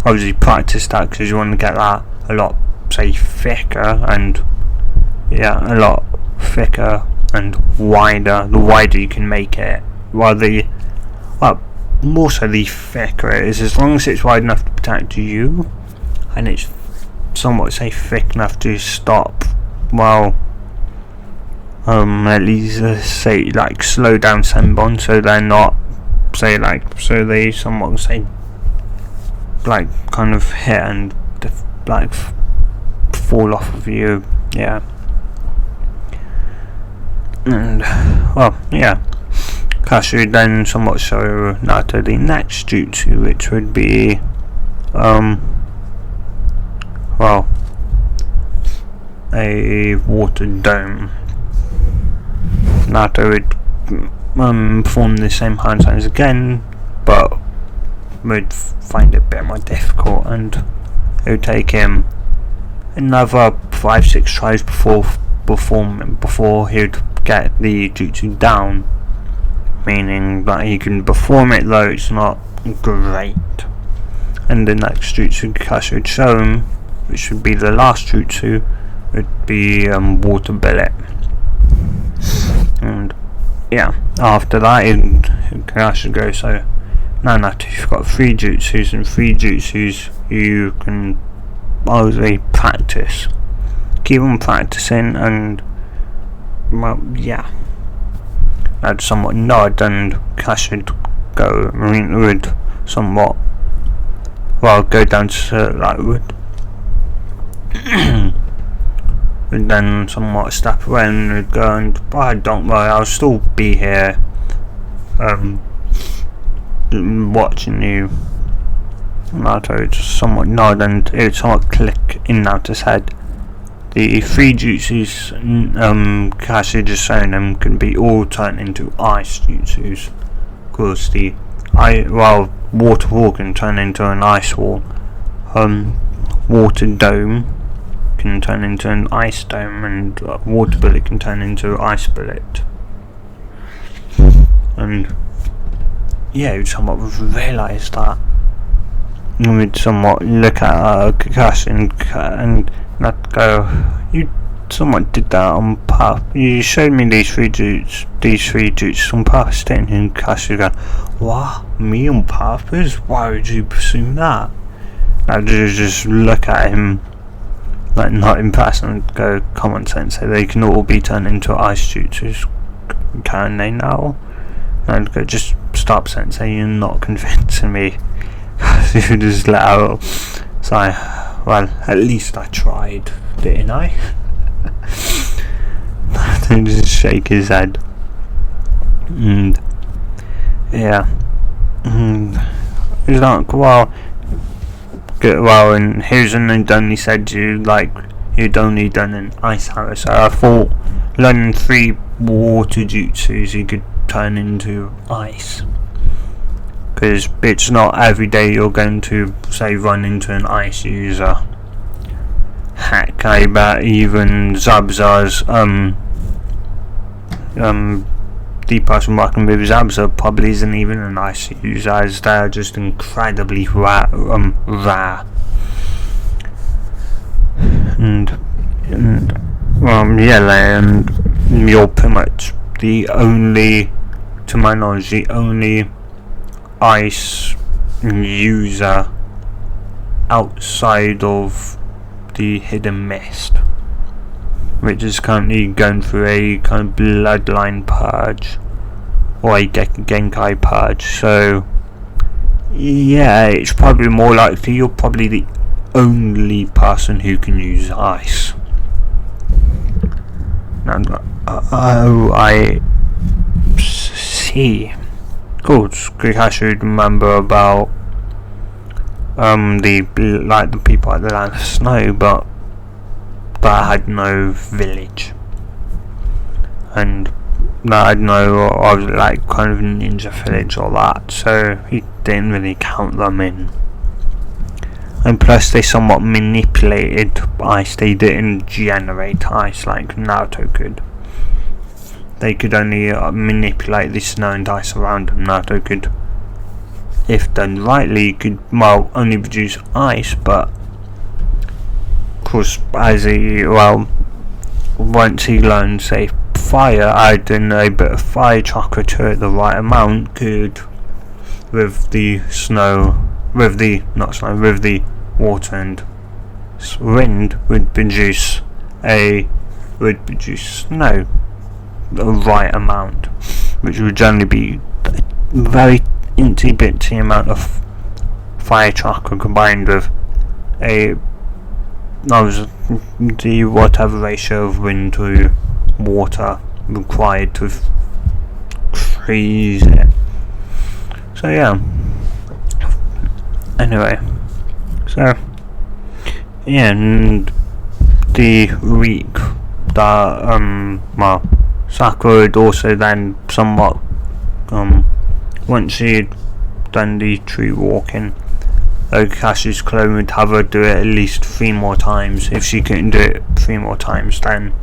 obviously practice that, because you want to get that a lot, say, thicker and a lot thicker and wider. The wider you can make it, more so the thicker it is, as long as it's wide enough to protect you and it's somewhat, say, thick enough to stop, at least say, like, slow down Senbon, so they're not, say, like, so they somewhat, say, like, kind of hit and like fall off of you, yeah. And Cash would then somewhat show Naruto the next jutsu, which would be a water dome. Naruto would perform the same hand signs again, but would find it a bit more difficult, and it would take him another 5-6 tries before he would get the jutsu down, meaning that he can perform it, though it's not great. And the next jutsu Kakashi would show him, which would be the last jutsu, would be water billet. And yeah, after that Kakashi goes, so now Naruto, you've got 3 jutsus, and 3 jutsus you can obviously practice. Keep on practicing, and well, yeah. I'd somewhat nod, and Kakashi would go, Marine would somewhat, well, go down to Lightwood. Would then somewhat step away and would go, and don't worry, I'll still be here watching you. Naruto would somewhat nod, and it would somewhat click in Naruto's head. The 3 jutsus Kakashi just saying them can be all turned into ice jutsus. Of course, the water wall can turn into an ice wall. Water dome can turn into an ice dome, and water bullet can turn into an ice bullet. And yeah, you'd somewhat realise that. And we'd somewhat look at Kakashi and not go, you somewhat did that on purpose. You showed me these three jutsus on purpose, didn't you? And Kakashi would go, what? Me on purpose? Why would you pursue that? I'd just look at him like not impressed and go, common sense, so they can all be turned into ice jutsus, can they now? And I'd go, just stop, sensei, you're not convincing me. You just let out, so well, at least I tried, didn't I? Then just shake his head. And yeah, he's like, well, and here's when you'd only said you'd only done an ice hammer, so I thought learning 3 water jutsus you could turn into ice, because it's not every day you're going to say run into an ice user. Heck, I bet even Zabuza's the person working with Zabuza probably isn't even an ice user, as they're just incredibly rare. And you're pretty much the only, to my knowledge, the only ice user outside of the Hidden Mist, which is currently going through a kind of bloodline purge, or a Genkai purge. So yeah, it's probably more likely you're probably the only person who can use ice. Oh, I see. Of course, I should remember about the people at the Land of Snow, but that had no village, and that had no kind of ninja village or that, so he didn't really count them in. And plus they somewhat manipulated ice, they didn't generate ice like Naruto could. They could only manipulate the snow and ice around them. Naruto could, if done rightly, could only produce ice, but of course, as once he learned, say, fire, adding a bit of fire chakra to it, the right amount, could, with the water and wind, would produce snow, the right amount, which would generally be a very inty bitty amount of fire chakra combined with the whatever ratio of wind to water required to freeze it. So yeah. Anyway, so yeah, and the week that Sakura would also then somewhat once she'd done the tree walking, Kakashi's clone would have her do it at least 3 more times. If she couldn't do it 3 more times, then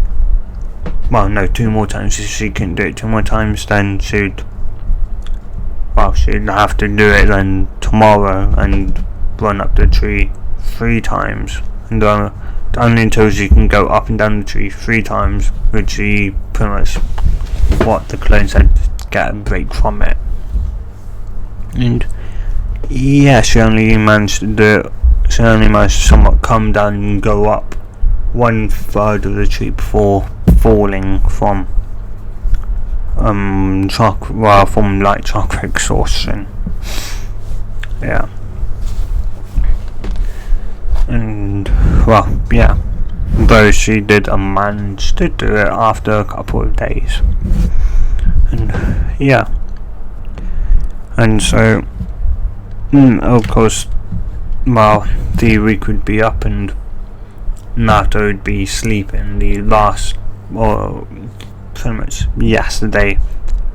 2 more times. If she couldn't do it 2 more times, then she'd have to do it then tomorrow and run up the tree 3 times, and only until she can go up and down the tree 3 times, which she pretty much what the clones had to get a break from it. And yeah, she only managed to somewhat come down and go up 1/3 of the tree before falling from from light chakra exhaustion. Yeah. And though she did manage to do it after a couple of days. And yeah. And so of course, the week would be up and Naruto would be sleeping the last, or pretty much yesterday,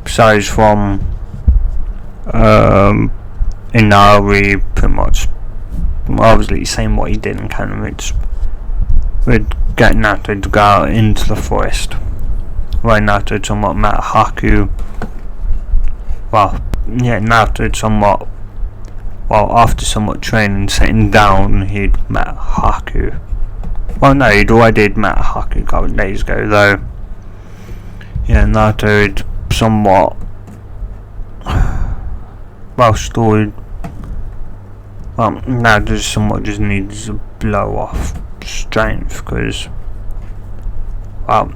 besides from Inari pretty much obviously saying what he did in canon, which would get Naruto to go out into the forest, where Naruto somewhat met Haku. Naruto somewhat, after somewhat training, sitting down, he'd met Haku. Well, no, he'd already met Haku a couple of days ago, though. Yeah, Naruto had somewhat, stored. Now just needs to blow off strength, because because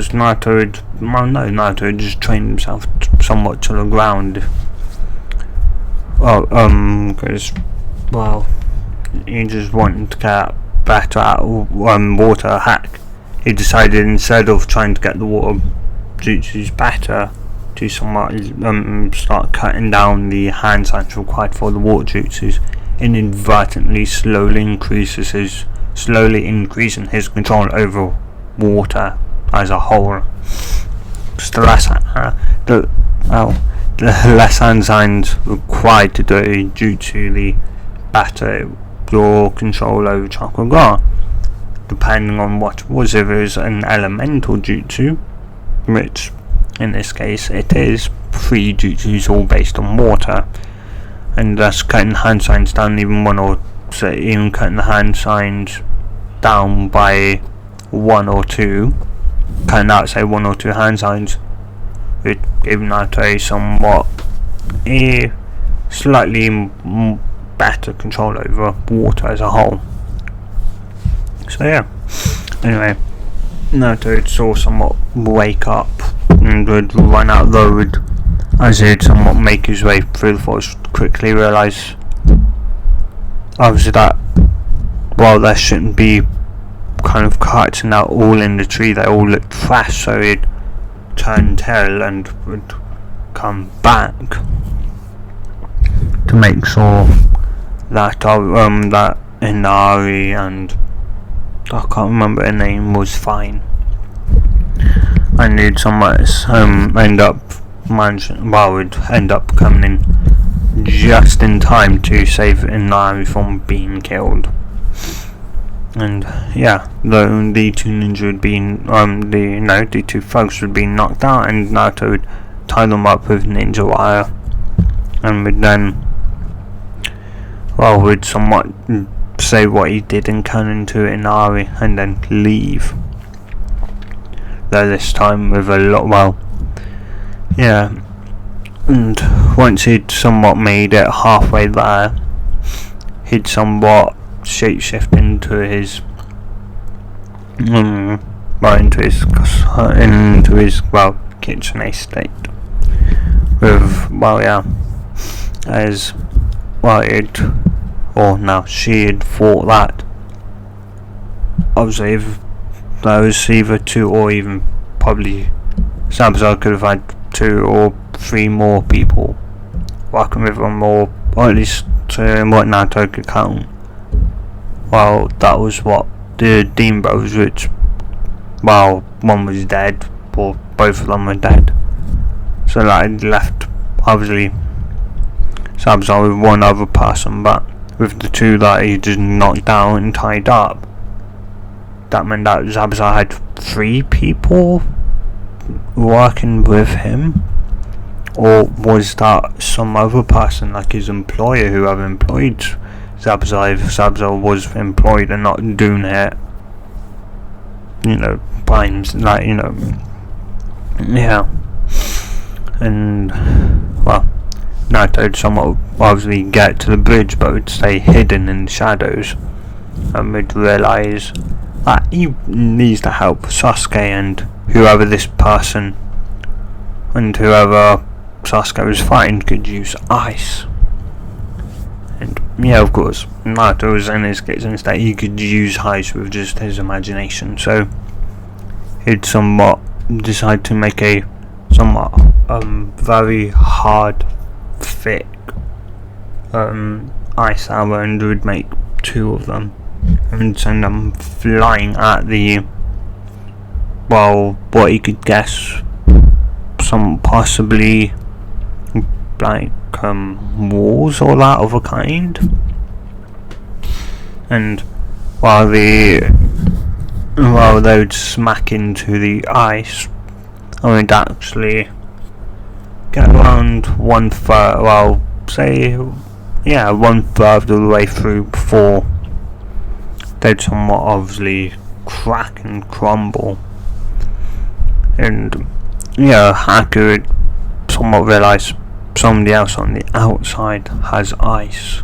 Naruto just trained himself somewhat to the ground. Because he just wanted to get better at water hack. He decided, instead of trying to get the water jutsus better, to somewhat start cutting down the hand signs required for the water jutsus, inadvertently slowly increasing his control over water as a whole. So the less hand signs required to do a jutsu, the better your control over chakra got, depending on what it was. If it was an elemental jutsu, which in this case it is, 3 jutsus all based on water, and thus cutting hand signs down even cutting the hand signs down by 1 or 2, cutting out say 1 or 2 hand signs, would give Naruto somewhat slightly better control over water as a whole. So yeah, anyway, Naruto saw somewhat wake up and would run out the road as he'd somewhat make his way through the forest. Quickly realise obviously that there shouldn't be kind of cuts and that all in the tree, they all looked fresh, so he'd turn tail and would come back to make sure that that Inari and I can't remember her name was fine, and he'd somewhat would end up coming in just in time to save Inari from being killed. And yeah, the 2 ninja would be the 2 folks would be knocked out, and Naruto would tie them up with ninja wire, and would then would somewhat say what he did in canon to Inari, and then leave. Though this time with a lot, and once he'd somewhat made it halfway there, he'd somewhat shapeshift into his kitchen estate with she had thought that obviously if there was either 2 or even probably Zabuza could have had 2 or 3 more people working with them, or at least what Naruto could count. Well, that was what the Demon Brothers, which one was dead, or both of them were dead, so that left obviously Zabuza with 1 other person, but with the 2 that he just knocked down and tied up, that meant that Zabuza had 3 people working with him, Or was that some other person, like his employer, who have employed Zabuza, if Zabuza was employed and not doing it, by him, yeah. And, well, Naruto somewhat obviously get to the bridge, but would stay hidden in the shadows, and would realise that he needs to help Sasuke and whoever this person, and whoever Sasuke was fighting could use ice. And yeah, of course, Naruto was in his kitchen that he could use ice with just his imagination, so he'd somewhat decide to make a somewhat very hard, thick ice arrow, and would make 2 of them and send them flying at the, well, what he could guess, some possibly like walls or that of a kind. And while they would smack into the ice, I would actually get around 1/3, well, say, yeah, 1/3 of the way through before they'd somewhat obviously crack and crumble. And yeah, Haku would somewhat realise somebody else on the outside has ice,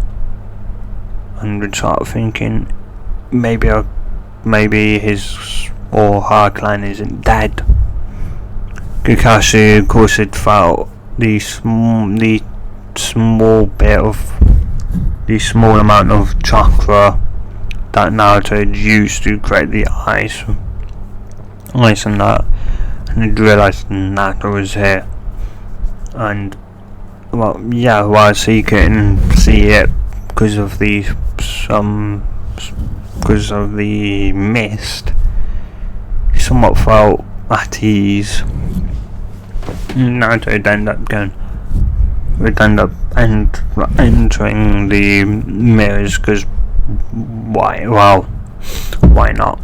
and would start thinking maybe his or her clan isn't dead. Kakashi, of course, had felt the small amount of chakra that Naruto had used to create the ice and that, and he'd realised Naruto was here. And well, yeah, whilst he couldn't see it because of the mist, he somewhat felt at ease. Naruto would end up entering the mirrors, because why not?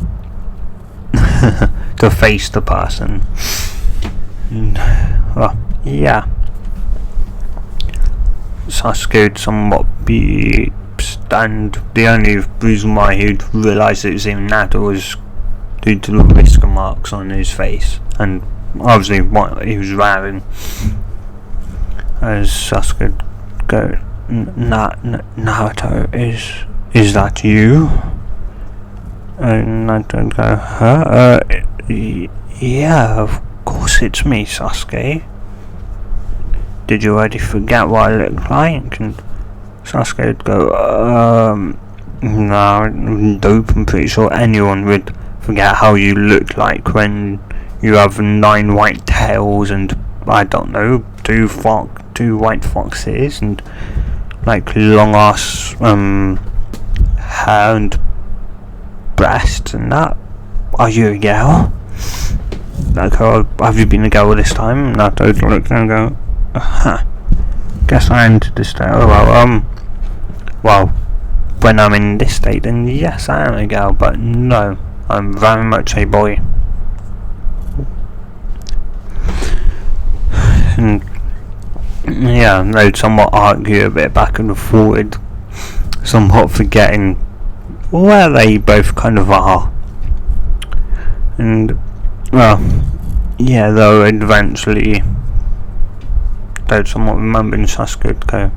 To face the person. And, well, yeah, Sasuke would somewhat be stand. The only reason why he'd realise it was him, Naruto, was due to the whisker marks on his face, and obviously what he was wearing. As Sasuke would go, Naruto, is that you? And Naruto would go, huh? Yeah, of course it's me, Sasuke. Did you already forget what I look like? And Sasuke would go, no, dope. I'm pretty sure anyone would forget how you look like when you have 9 white tails and, I don't know, 2 white foxes and like long ass hair and breasts and that. Are you a girl? Like, have you been a girl this time? And I would look and go, guess I entered this state. Well, when I'm in this state, then yes, I am a girl, but no, I'm very much a boy. And yeah, they'd somewhat argue a bit back and forward, somewhat forgetting where they both kind of are. And well, yeah, though eventually they'd somewhat remember, and Sasuke would go,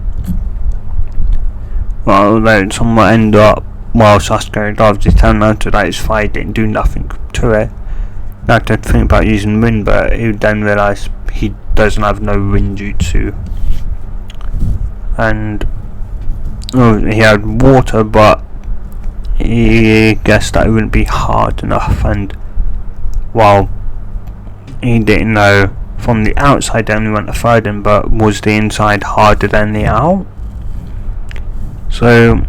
well, they'd somewhat end up, well, Sasuke would obviously tell Naruto that his fire didn't do nothing to it. Naruto would think about using wind, but he would then realise he doesn't have no wind jutsu. And he had water, but he guessed that it wouldn't be hard enough, and well, he didn't know from the outside they only went a third in, but was the inside harder than the out? So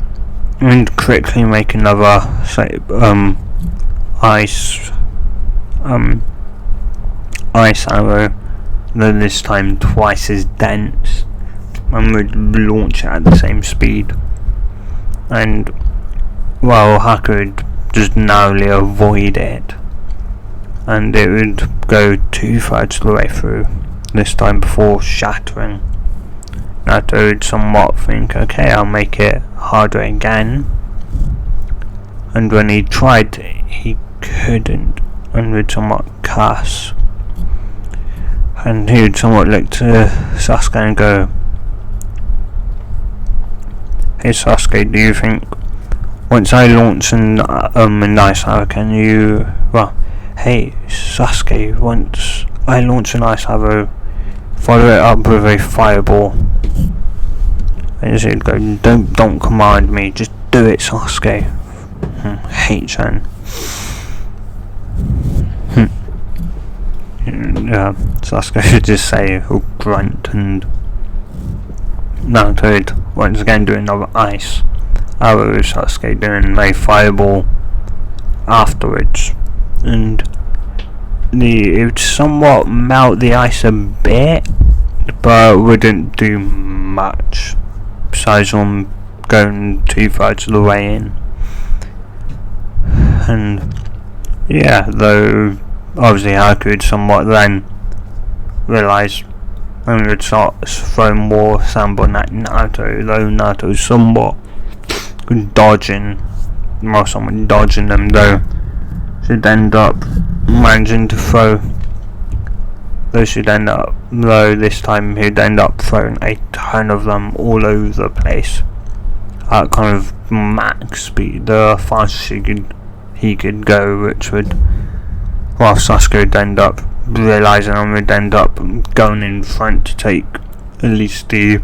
we'd quickly make another ice arrow, though this time twice as dense, and we'd launch it at the same speed. And well, Haku would just narrowly avoid it, and it would go 2/3 of the way through, this time before shattering. Naruto would somewhat think, okay, I'll make it harder again. And when he tried, he couldn't, and would somewhat curse. And he would somewhat look to Sasuke and go, hey Sasuke, do you think once I launch an ice arrow, can you, well, hey Sasuke, once I launch an ice arrow, follow it up with a fireball. And he'd go, don't command me, just do it, Sasuke. H-N. Sasuke would just say a grunt, and Naruto would once again do another ice arrow with Sasuke doing a fireball afterwards, and it would somewhat melt the ice a bit, but wouldn't do much besides on going 2/3 of the way in. And yeah, though obviously Haku would somewhat then realise and would start throwing more sandball at Naruto, though Naruto somewhat dodging, or someone dodging them, though should end up managing to throw, though this time he'd end up throwing a ton of them all over the place at kind of max speed, the fastest he could go, which would, well, Sasuke would end up realising and would end up going in front to take at least the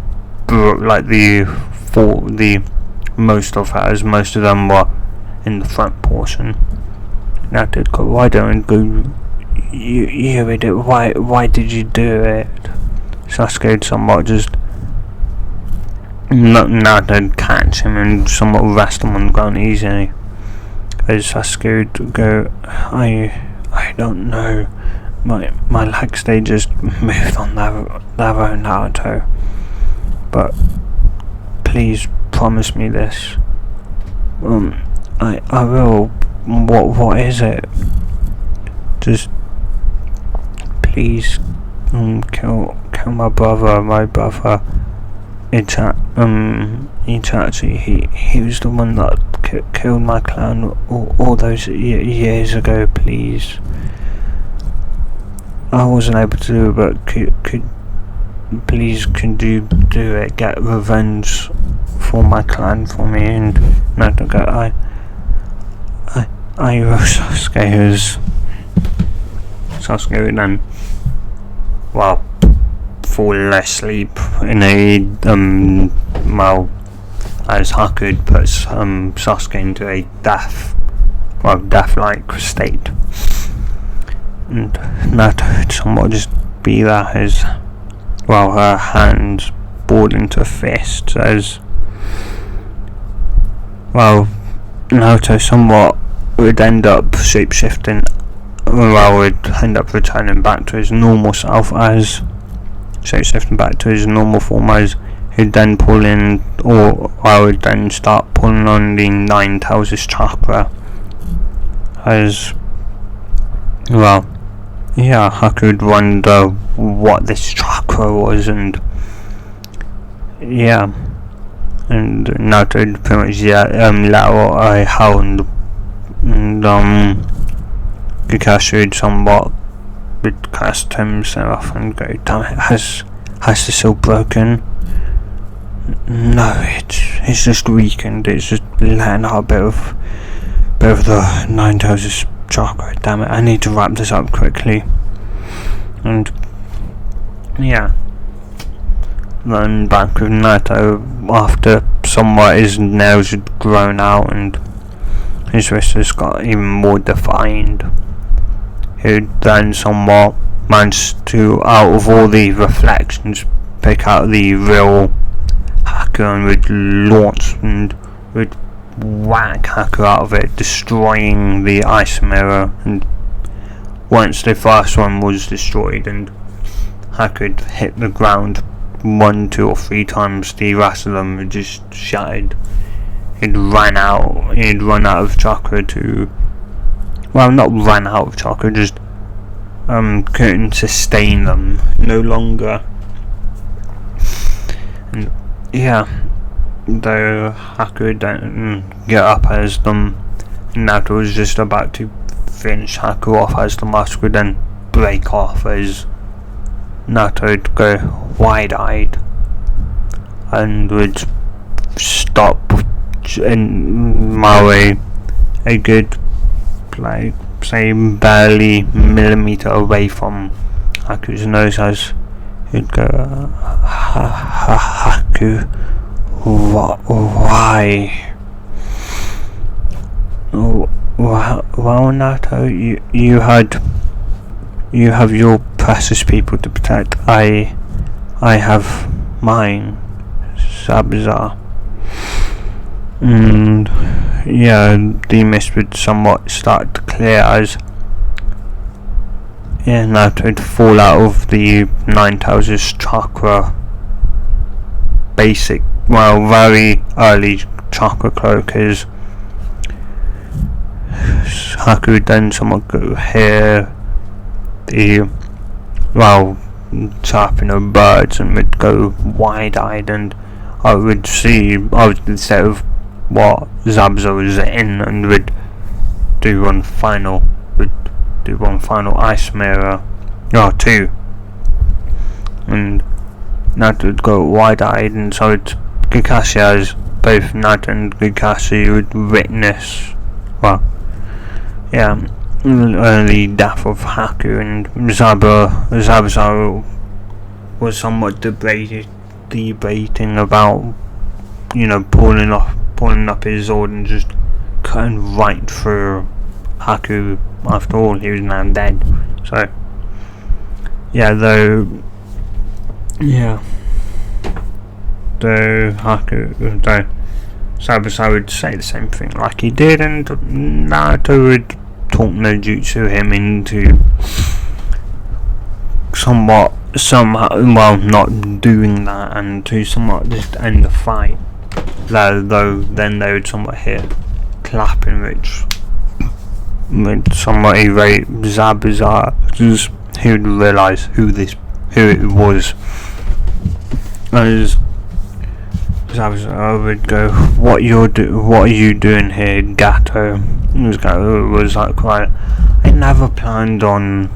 most of her, as most of them were in the front portion. Now did go, why don't go, you idiot, why did you do it? Sasuke would somewhat just Naruto would catch him and somewhat rest him on the ground easily. As Sasuke would go, I don't know, my legs, they just moved on their own, Naruto, but please promise me this. I will. What is it? Just please kill my brother. My brother Itachi, he was the one that killed my clan all those years ago. Please, I wasn't able to do it, but could you do it? Get revenge for my clan for me. And Naruto, I will. Sasuke would then, well, fall asleep in a as Haku puts Sasuke into a death-like state, and Naruto would somewhat just be there as, well, her hands balled into fists, as, well, Naruto somewhat would end up shapeshifting, well, would end up returning back to his normal self, as shapeshifting back to his normal form, as he'd then pull in, or I would then start pulling on the 9 Tails' chakra, as, well, yeah, Haku would wonder what this chakra was, and yeah, and Naruto would pretty much let out a howl, and Kakashi would somewhat would cast himself and go, damn it, has this all broken? No, it's just weakened, it's just letting out a bit of the 9 Tails' chakra, damn it, I need to wrap this up quickly. And yeah, then back with Naruto after somewhat his nails had grown out and his wrists got even more defined. He'd then somewhat managed to, out of all the reflections, pick out the real Haku and would launch and would whack Haku out of it, destroying the ice mirror. And once the first one was destroyed and Haku had hit the ground 1, 2 or 3 times, the rest of them had just shattered. He'd run out of chakra to, well, not run out of chakra, just couldn't sustain them no longer. And yeah, though Haku didn't get up as them, Naruto was just about to finish Haku off as the mask would then break off as Naruto would go wide-eyed and would stop in my way a good, like, say barely millimeter away from Haku's nose as he'd go, Haku, why? Well, Naruto, you have your precious people to protect. I have mine, Zabuza. And yeah, the mist would somewhat start to clear as Naruto would fall out of the 9,000 chakra basic, very early chakra cloak, as Haku would then somewhat go hear the chirping of birds and would go wide-eyed, and I would see instead of what Zabuza was in, and would do one final ice mirror, or two, and Naruto would go wide-eyed, and so it's Kakashi, as both Naruto and Kakashi would witness early death of Haku, and Zabuza was somewhat debating about pulling up his sword and just cutting right through Haku. After all, he was now dead. So though Zabuza would say the same thing like he did, and Naruto would talk no jutsu him into somehow not doing that, and to somewhat just end the fight. Though then they would somewhat hear clapping, which would somewhat irate Zabuza, because he would realise who it was. As Zabuza would go, what are you doing here, Gato? It was like, right, I never planned on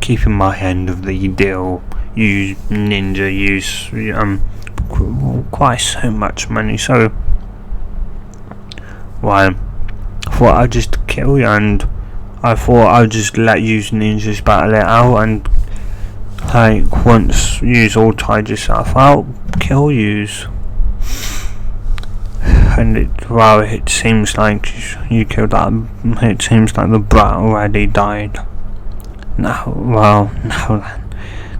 keeping my end of the deal. You ninja use quite so much money, so I thought I'd just kill you, and I thought I'd just let you ninjas battle it out, and like once you all tied yourself out, kill yous. And it seems like you killed that. It seems like the brat already died. Now then,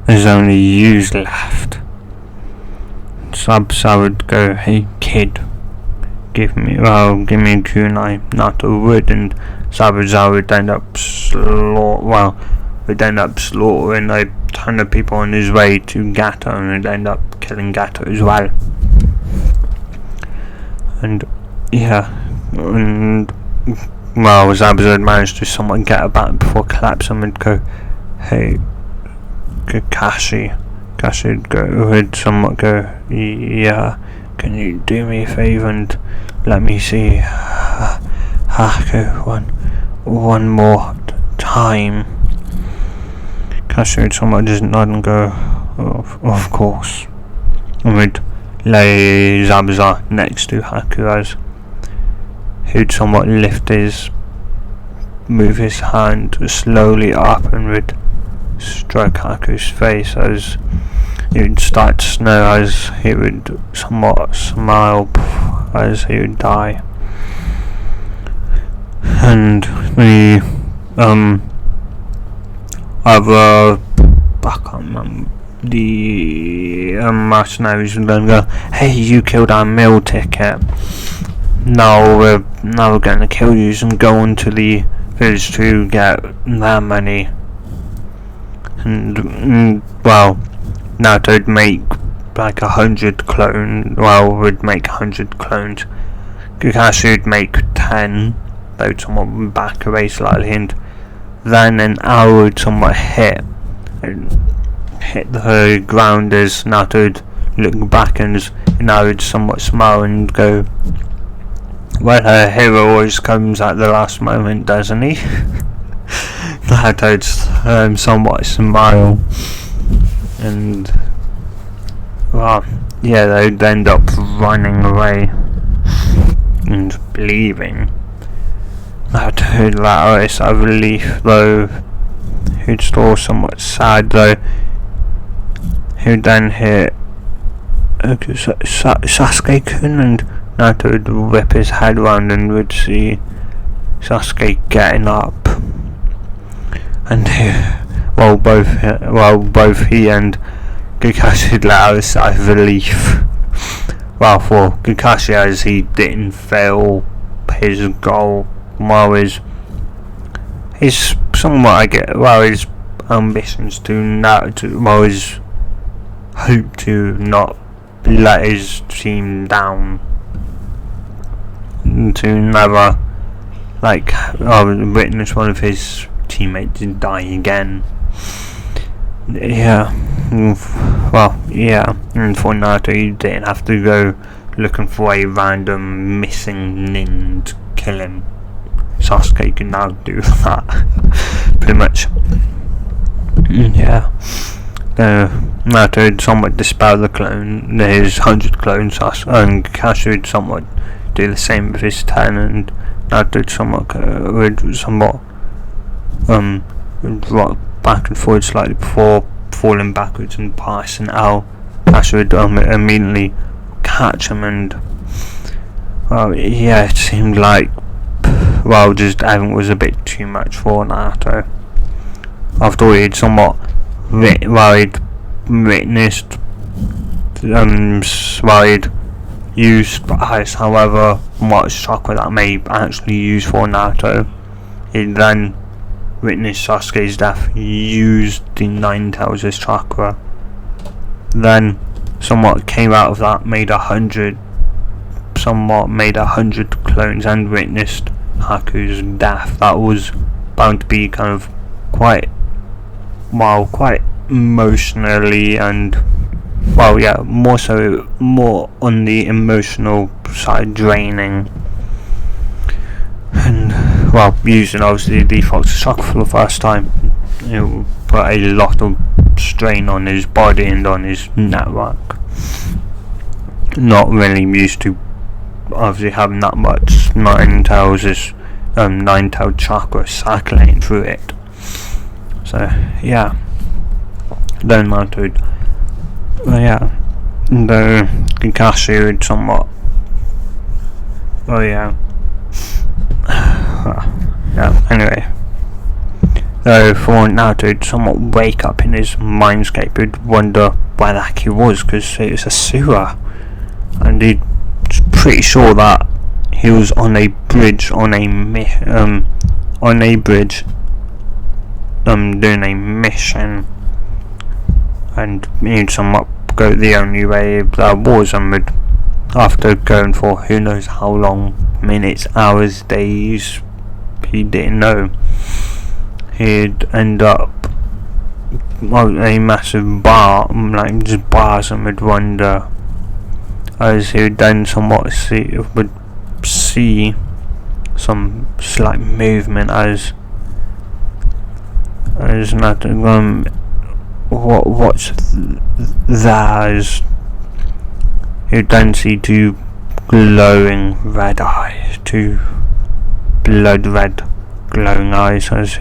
there's only yous left. Zabuza would go, hey kid, give me a kunai. Naruto would, and Zabuza would end up slaughtering a ton of people on his way to Gato, and would end up killing Gato as well. And Zabuza had managed to somewhat get about before collapsing, and go, hey Kakashi. Kakashi would somewhat go, yeah, can you do me a favour and let me see Haku one more time? Kakashi would somewhat just nod and go, of course, and would lay Zabuza next to Haku, as he'd somewhat move his hand slowly up and would stroke Haku's face as it would start to snow, as he would somewhat smile as he would die. And the other, I can't remember, the mercenaries would then go, hey, you killed our meal ticket, now we're going to kill you and go on to the village to get their money. And Naruto would make like 100 clones. Would make 100 clones. Kakashi would make 10 they would somewhat back away slightly, and then an arrow would somewhat hit the ground as Naruto would look back, and Naruto would somewhat smile and go, well, her hero always comes at the last moment, doesn't he? Naruto would somewhat smile, and well, yeah, they'd end up running away and leaving. Naruto would let out a relief, though he'd still somewhat sad, though he'd then hit Sasuke-kun, and Naruto would whip his head round and would see Sasuke getting up, and both he and Kakashi would let out a sigh of relief. Well, for Kakashi, as he didn't fail his goal, while his ambitions to his hope to not let his team down, to never witness one of his teammates die again. Yeah, and for Naruto, you didn't have to go looking for a random missing nin to kill him. Sasuke can now do that, pretty much. Yeah. Naruto would somewhat dispel his 100 clones, and Kakashi would somewhat do the same with his 10, and Naruto would somewhat rock back and forward slightly before falling backwards and passing out. Kakashi would immediately catch him, and it seemed like just everything was a bit too much for Naruto. After all, he'd witnessed he'd used however much chakra that may actually use for Naruto. He'd then witnessed Sasuke's death, used the 9 Tails' chakra, then somewhat came out of that, made 100 clones, and witnessed Haku's death. That was bound to be kind of quite emotionally, and more on the emotional side, draining, and using obviously the Fox's chakra for the first time, it put a lot of strain on his body and on his network. Not really used to obviously having that much 9 tailed chakra circulating through it. So then Naruto, though Kakashi would somewhat, anyway, though for Naruto to somewhat wake up in his mindscape, he'd wonder where the heck he was, because it was a sewer, and he'd pretty sure that he was on a bridge, doing a mission, and he'd somewhat go the only way there was, and would, after going for who knows how long, minutes, hours, days, he didn't know, he'd end up a massive bar, just bars, and would wonder, as he would then somewhat see some slight movement as nothing, what's there, as he'd then see 2 glowing red eyes, 2 blood red glowing eyes, as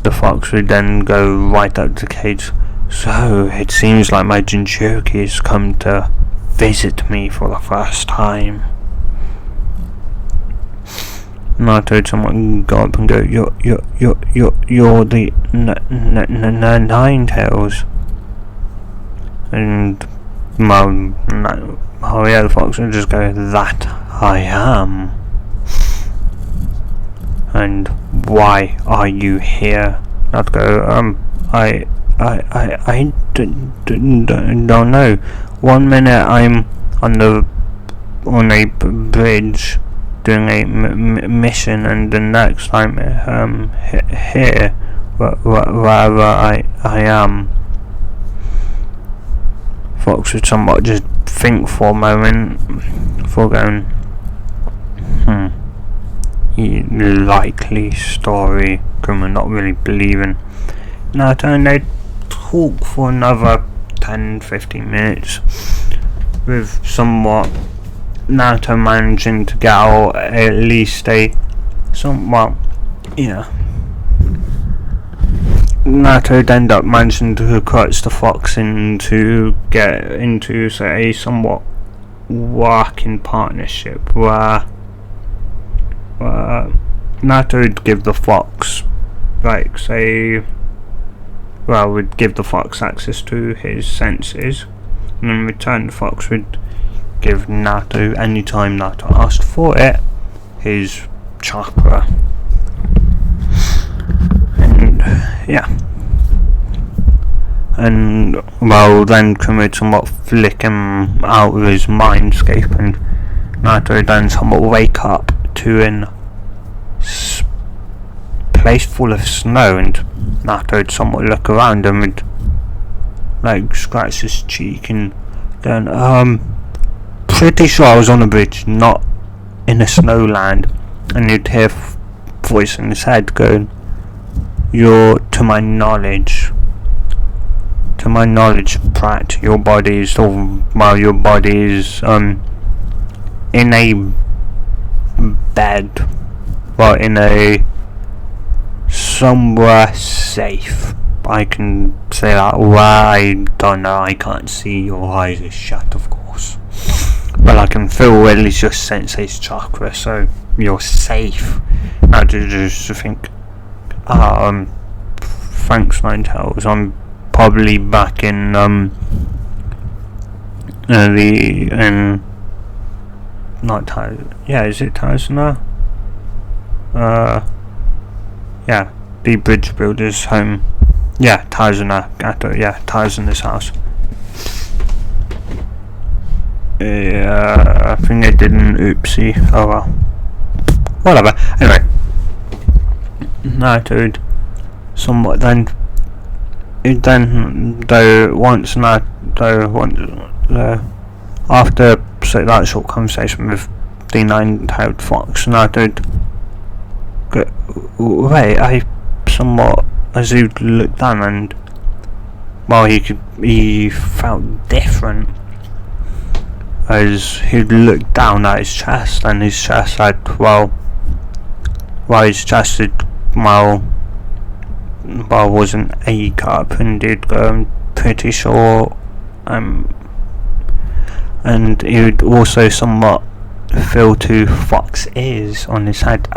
the fox would then go right up to Cage. So it seems like my Jinchuriki has come to visit me for the first time. Naruto someone go up and go, you're the 9 tails, and the fox would just go, that I am. And why are you here? Not go, I don't know. One minute I'm on a bridge doing a mission, and the next time here, wherever I am, Fox would somewhat just think for a moment before going, likely story, because we're not really believing. Now, and they talk for another 10-15 minutes with somewhat Naruto managing to get out at least a somewhat, Naruto would end up managing to coax the Fox into get into, say, a somewhat working partnership where Naruto would give the Fox, like, say, would give the Fox access to his senses, and in return the Fox would give Naruto, anytime Naruto asked for it, his chakra. And then Kuma would somewhat flick him out of his mindscape, and Naruto would then somewhat wake up to an place full of snow, and Naruto would somewhat look around and would like scratch his cheek and then pretty sure I was on a bridge, not in a snowland. And you'd hear a voice in his head going, "You're to my knowledge, Pratt, your body is in a bed, in a somewhere safe. I can say that. Well, I don't know, I can't see, your eyes are shut, of course. But I can feel at least your sensei's chakra, so you're safe." I just think, thanks, Ninetales. I'm probably back in not Taz. Yeah, is it Tazna? Yeah, the bridge builder's home. Yeah, Tazna. Tazna's house. Yeah, I think I did an oopsie. Oh well. Whatever. Anyway. Naruto somewhat then after that short conversation with the nine-tailed fox, Naruto as he looked down, and he felt different as he looked down at his chest, and his chest had wasn't a cup, and he'd go, I'm pretty sure, and he would also somewhat feel two fox ears on his head.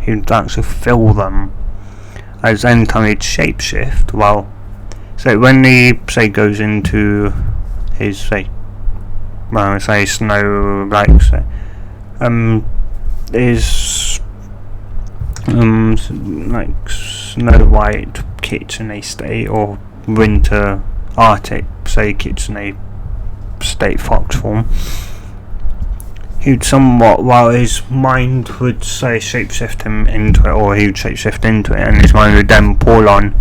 He would actually feel them, as any time he'd shapeshift. So when he goes into his snow, his Snow White Kitsune state, or Winter Arctic Kitsune state fox form, he'd somewhat, his mind would shapeshift him into it, or he would shapeshift into it, and his mind would then pull on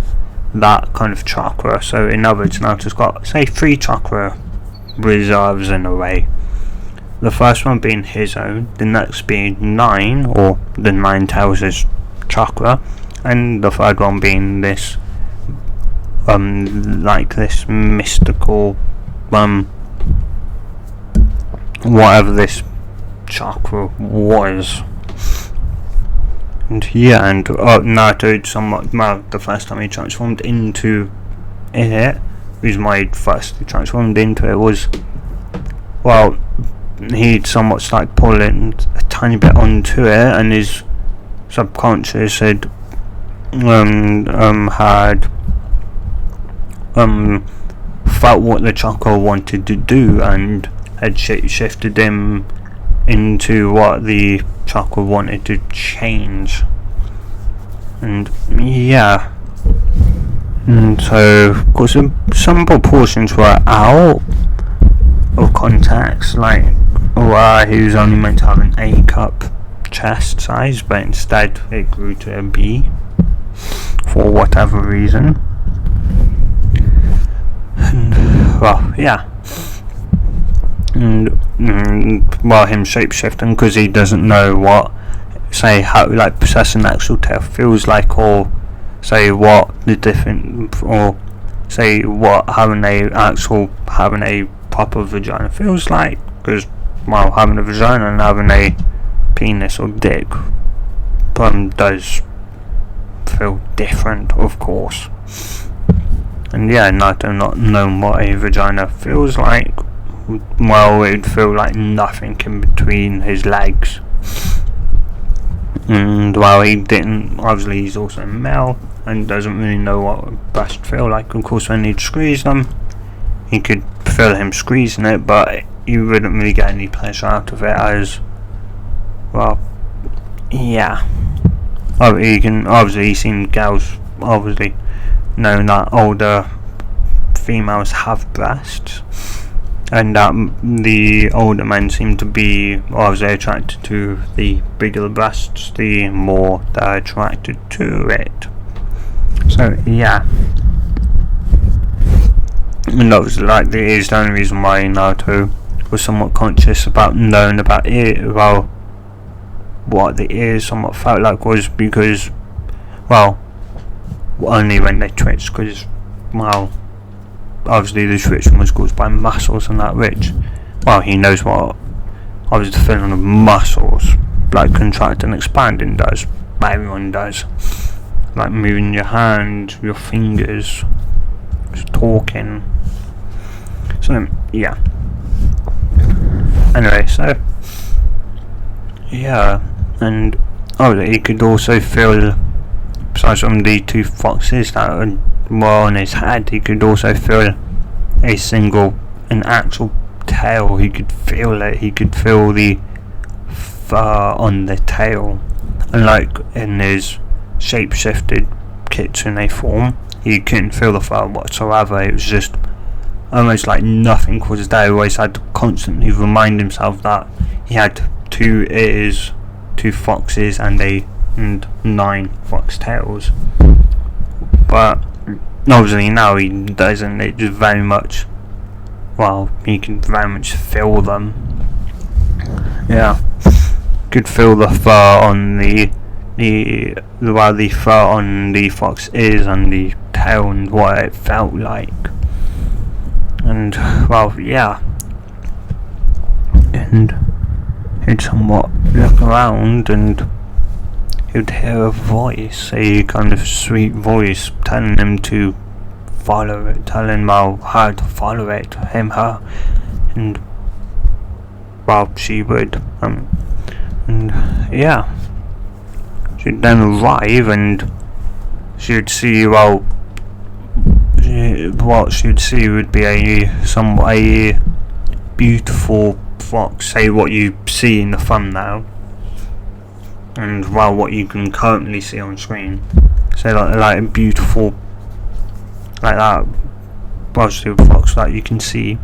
that kind of chakra. So in other words, Naruto's got 3 chakra reserves in a way. The first one being his own, the next being 9, or the 9 Tails' chakra, and the third one being this this mystical whatever this chakra was. And Naruto somewhat, the first time he transformed into it, he transformed into it was, he'd somewhat started pulling a tiny bit onto it, and his subconscious had felt what the chakra wanted to do, and had shifted him into what the chakra wanted to change. And so of course some proportions were out of context, where he was only meant to have an A cup chest size, but instead it grew to a B for whatever reason. And well, yeah. And well, him shapeshifting because he doesn't know what, say, how like possessing actual tail feels like, or say what the different, or say what having a proper vagina feels like, because well, having a vagina and having a penis or dick does feel different, of course. And yeah, Naruto not knowing what a vagina feels like, well, it would feel like nothing in between his legs. And well, he didn't, obviously he's also male and doesn't really know what breasts feel like. Of course, when he'd squeeze them, he could feel him squeezing it, but he wouldn't really get any pleasure out of it, as well, yeah. He's seen girls obviously know that older females have breasts, and that the older men seem to be obviously attracted to the bigger the breasts, the more they're attracted to it. So yeah, and obviously like it is the only reason why Naruto was somewhat conscious about knowing about it, about what the ears somewhat felt like, was because, well, only when they twitched, because, well, obviously the twitching was caused by muscles and that, which, well, he knows what obviously the feeling of muscles like contracting and expanding does. Everyone does, like moving your hand, your fingers, just talking. So yeah, anyway, so yeah. And he could also feel, besides from the two foxes that were on his head, he could also feel an actual tail. He could feel it. He could feel the fur on the tail. And like in his shape-shifted kitsune form, he couldn't feel the fur whatsoever. It was just almost like nothing was there. He always had to constantly remind himself that he had 2 ears, 2 foxes, and 9 foxtails. But obviously now he doesn't. It just very much, well, he can very much feel them. Yeah, could feel the fur on the fur on the fox ears and the tail and what it felt like. And well, yeah, and he'd somewhat look around and he'd hear a voice, a kind of sweet voice telling him to follow it, telling him how to follow it, her, and well, she would, and yeah, she'd then arrive and she'd see, well, what she'd see would be a beautiful fox, say what you see in the thumbnail, and well, what you can currently see on screen, say like a beautiful, like that, positive fox that you can see,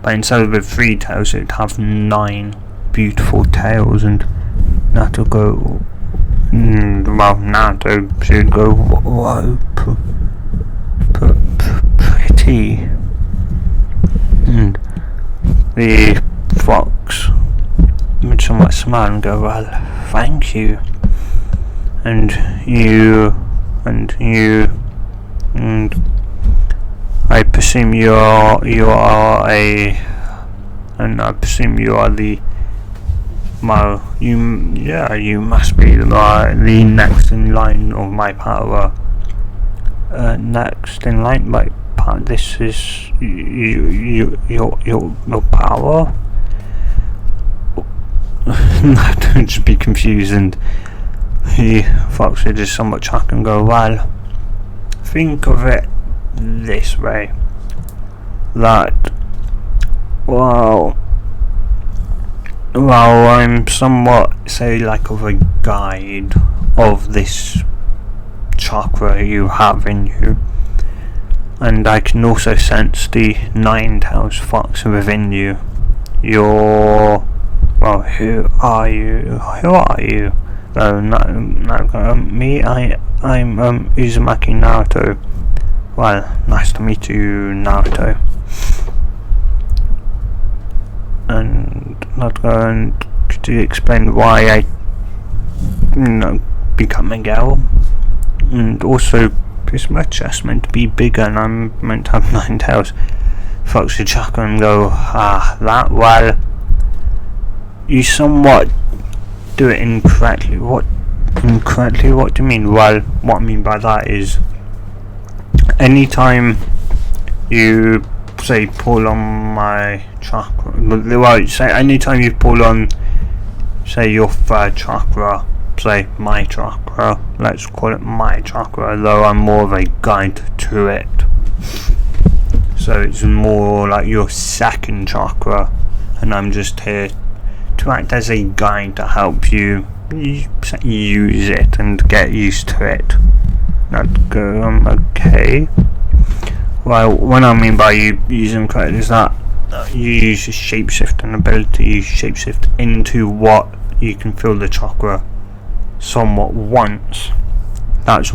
but instead of 3 tails, it'd have 9 beautiful tails, and Naruto go, Naruto should go, whoa, pretty, and the fox would somewhat smile and go, well, thank you, and I presume you are the, well, you must be the next in line of my power. Next in line, my power. This is your power. Don't just be confused, and the fox would just somewhat chuck and go, well, think of it this way, that well, I'm somewhat, say, like of a guide of this chakra you have in you, and I can also sense the 9 tails fox within you. Your well, who are you? Who are you? Me, I'm Uzumaki Naruto. Well, nice to meet you, Naruto. And not going to explain why I, become a girl. And also, is my chest meant to be bigger and I'm meant to have 9 tails? Fox the chakra and go, that, well, you somewhat do it incorrectly. What incorrectly? What do you mean? Well, what I mean by that is, anytime you say pull on my chakra, well, say anytime you pull on, say, your 3rd chakra, say my chakra, let's call it my chakra, though I'm more of a guide to it, so it's more like your 2nd chakra, and I'm just here to act as a guide to help you use it and get used to it. Okay. Well, what I mean by you using correct is that you use your shapeshifting ability, you shapeshift into what you can feel the chakra somewhat wants. That's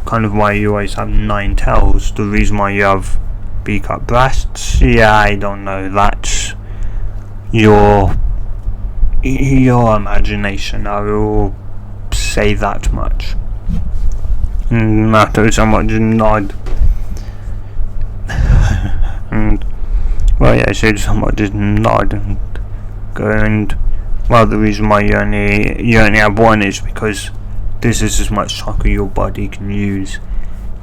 kind of why you always have 9 tails. The reason why you have beak up breasts, yeah, I don't know, that's your imagination, I will say that much. And Naruto somewhat just nod. And, well, yeah, so somewhat just nod and go, and, well, the reason why you only have 1 is because this is as much chakra your body can use.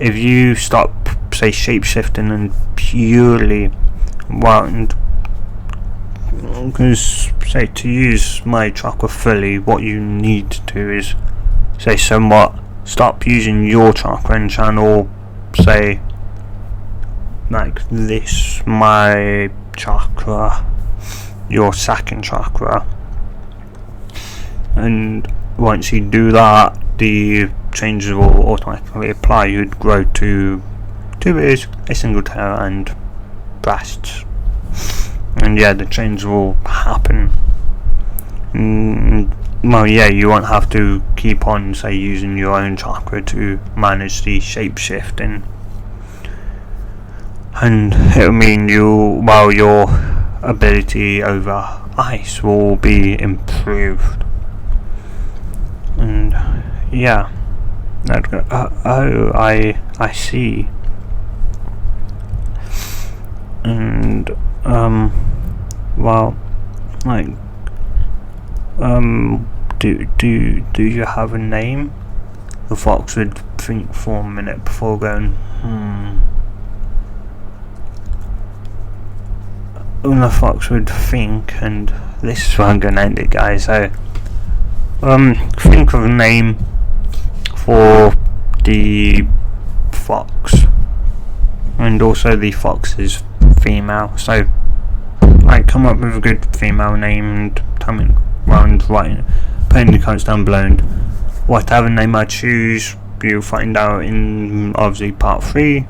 If you stop, say, shapeshifting and purely, well, and because, say, to use my chakra fully, what you need to do is, say, somewhat stop using your chakra and channel, say, like this, my chakra, your 2nd chakra, and once you do that, the changes will automatically apply. You'd grow to 2 ears, a single tail, and breasts. And yeah, the change will happen. Well, yeah, you won't have to keep on, say, using your own chakra to manage the shape shifting, and it'll mean your ability over ice will be improved. And yeah, I see. And well, like, do you have a name? The fox would think for a minute before going, And the fox would think, and this is where I'm gonna end it, guys. So, think of a name for the fox, and also the fox is female. So, like, come up with a good female name and tell me around, right, put in the comments down below, and whatever name I choose, you'll find out in obviously part 3,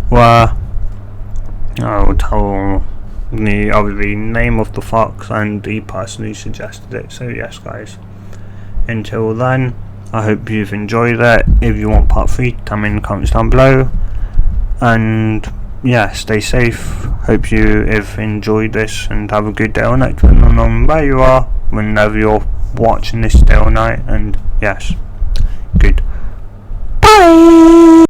where I'll tell the name of the fox and the person who suggested it. So yes, guys, until then, I hope you've enjoyed it. If you want part 3, tell me in the comments down below, and yeah, stay safe. Hope you have enjoyed this, and have a good day or night, depending on where you are, whenever you're watching this day or night. And yes, good bye.